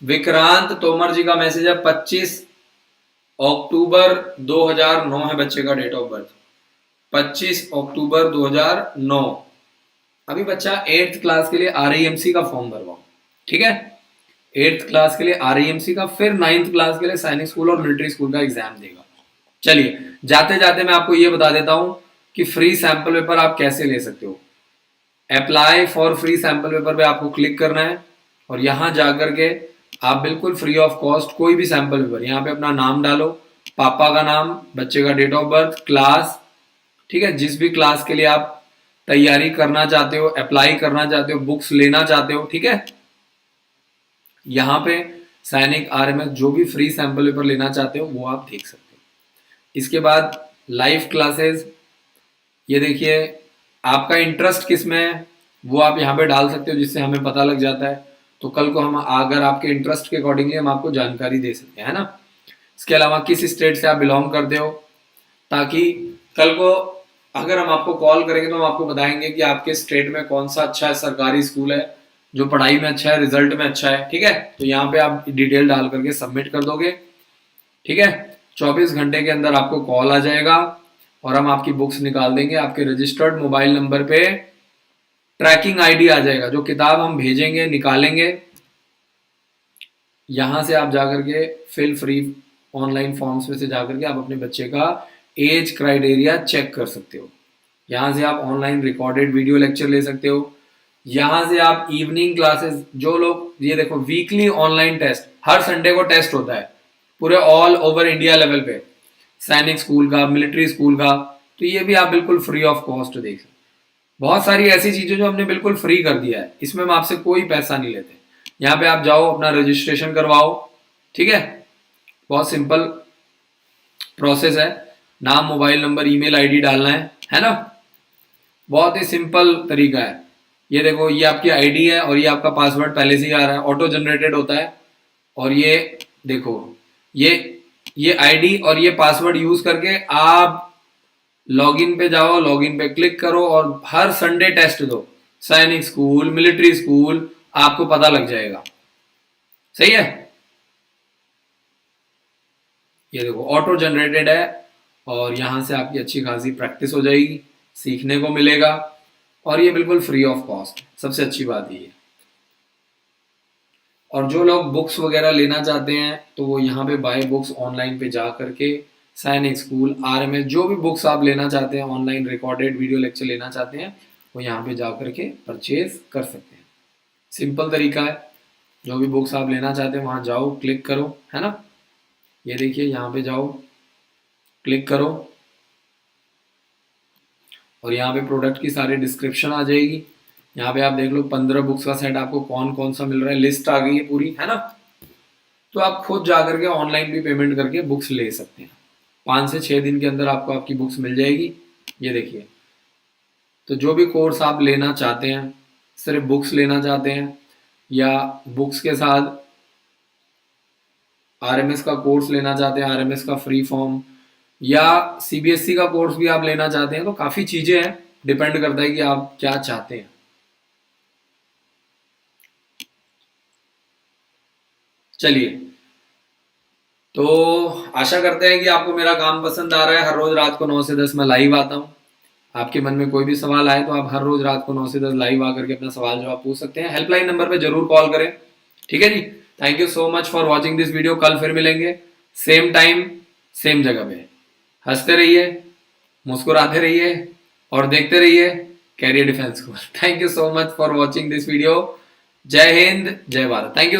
विक्रांत तोमर जी का मैसेज है, 25 अक्टूबर 2009 है बच्चे का डेट ऑफ बर्थ, 25 अक्टूबर 2009। अभी बच्चा 8th क्लास के लिए आरईएमसी का फॉर्म भरवाओ, ठीक है। 8th क्लास के लिए आरईएमसी का, फिर 9th क्लास के लिए सैनिक स्कूल और मिलिट्री स्कूल का एग्जाम देगा। चलिए, जाते जाते मैं आपको ये बता देता हूं कि फ्री सैंपल पेपर आप कैसे ले सकते हो। Apply for free sample paper पे आपको क्लिक करना है और यहां जाकर के आप बिल्कुल फ्री ऑफ कॉस्ट कोई भी सैंपल पेपर, यहाँ पे अपना नाम डालो, पापा का नाम, बच्चे का डेट ऑफ बर्थ, क्लास, ठीक है, जिस भी क्लास के लिए आप तैयारी करना चाहते हो, अप्लाई करना चाहते हो, बुक्स लेना चाहते हो, ठीक है। यहाँ पे सैनिक आरएमएस जो भी फ्री सैंपल पेपर लेना चाहते हो वो आप देख सकते हो। इसके बाद लाइव क्लासेस, ये देखिए आपका इंटरेस्ट किस में है वो आप यहाँ पे डाल सकते हो, जिससे हमें पता लग जाता है। तो कल को हम अगर आपके इंटरेस्ट के अकॉर्डिंगली हम आपको जानकारी दे सकते हैं, है ना। इसके अलावा किस स्टेट से आप बिलोंग करते हो, ताकि कल को अगर हम आपको कॉल करेंगे तो हम आपको बताएंगे कि आपके स्टेट में कौन सा अच्छा है सरकारी स्कूल है जो पढ़ाई में अच्छा है, रिजल्ट में अच्छा है, ठीक है। तो यहाँ पे आप डिटेल डाल करके सबमिट कर दोगे, ठीक है। 24 घंटे के अंदर आपको कॉल आ जाएगा और हम आपकी बुक्स निकाल देंगे। आपके रजिस्टर्ड मोबाइल नंबर पे ट्रैकिंग आईडी आ जाएगा, जो किताब हम भेजेंगे निकालेंगे, यहां से आप जाकर के फिल फ्री ऑनलाइन फॉर्म्स में से जाकर के आप अपने बच्चे का एज क्राइटेरिया चेक कर सकते हो। यहां से आप ऑनलाइन रिकॉर्डेड वीडियो लेक्चर ले सकते हो। यहां से आप इवनिंग क्लासेस, जो लोग, ये देखो वीकली ऑनलाइन टेस्ट, हर संडे को टेस्ट होता है पूरे ऑल ओवर इंडिया लेवल पे, सैनिक स्कूल का, मिलिट्री स्कूल का, तो ये भी आप बिल्कुल फ्री ऑफ कॉस्ट देख सकते। बहुत सारी ऐसी चीजें जो हमने बिल्कुल फ्री कर दिया है, इसमें हम आपसे कोई पैसा नहीं लेते। यहाँ पे आप जाओ, अपना रजिस्ट्रेशन करवाओ, ठीक है। बहुत सिंपल प्रोसेस है, नाम, मोबाइल नंबर, ईमेल आईडी डालना है ना। बहुत ही सिंपल तरीका है। ये देखो, ये आपकी आईडी है और ये आपका पासवर्ड पहले से ही आ रहा है, ऑटो जनरेटेड होता है। और ये देखो, ये आईडी और ये पासवर्ड यूज करके आप लॉगिन पे जाओ, लॉगिन पे क्लिक करो और हर संडे टेस्ट दो, सैनिक स्कूल, मिलिट्री स्कूल, आपको पता लग जाएगा। सही है, ये देखो ऑटो जनरेटेड है और यहां से आपकी अच्छी खासी प्रैक्टिस हो जाएगी, सीखने को मिलेगा और ये बिल्कुल फ्री ऑफ कॉस्ट, सबसे अच्छी बात ये है। और जो लोग बुक्स वगैरह लेना चाहते हैं तो वो यहाँ पे बाय बुक्स ऑनलाइन पे जा करके सैनिक स्कूल, आरएमएस, जो भी बुक्स आप लेना चाहते हैं, ऑनलाइन रिकॉर्डेड वीडियो लेक्चर लेना चाहते हैं, वो यहाँ पे जा करके परचेज कर सकते हैं। सिंपल तरीका है, जो भी बुक्स आप लेना चाहते हैं वहाँ जाओ, क्लिक करो, है ना। ये देखिए, यहाँ पे जाओ, क्लिक करो और यहाँ पे प्रोडक्ट की सारी डिस्क्रिप्शन आ जाएगी। यहाँ पे आप देख लो 15 बुक्स का सेट आपको कौन कौन सा मिल रहा है, लिस्ट आ गई है पूरी, है ना। तो आप खुद जा करके ऑनलाइन भी पेमेंट करके बुक्स ले सकते हैं। 5 से 6 दिन के अंदर आपको आपकी बुक्स मिल जाएगी। ये देखिए, तो जो भी कोर्स आप लेना चाहते हैं, सिर्फ बुक्स लेना चाहते हैं या बुक्स के साथ आरएमएस का कोर्स लेना चाहते हैं, आरएमएस का फ्री फॉर्म, या सीबीएसई का कोर्स भी आप लेना चाहते हैं, तो काफ़ी चीज़ें हैं, डिपेंड करता है कि आप क्या चाहते हैं। चलिए, तो आशा करते हैं कि आपको मेरा काम पसंद आ रहा है। हर रोज रात को 9 से 10 मैं लाइव आता हूँ। आपके मन में कोई भी सवाल आए तो आप हर रोज रात को 9 से 10 लाइव आकर के अपना सवाल जवाब पूछ सकते हैं। हेल्पलाइन नंबर पे जरूर कॉल करें, ठीक है जी। Thank you so much for watching this video. कल फिर मिलेंगे, सेम टाइम सेम जगह पे। हंसते रहिए, मुस्कुराते रहिए और देखते रहिए कैरियर डिफेंस को। Thank you so much for watching this video. जय हिंद, जय भारत। Thank you.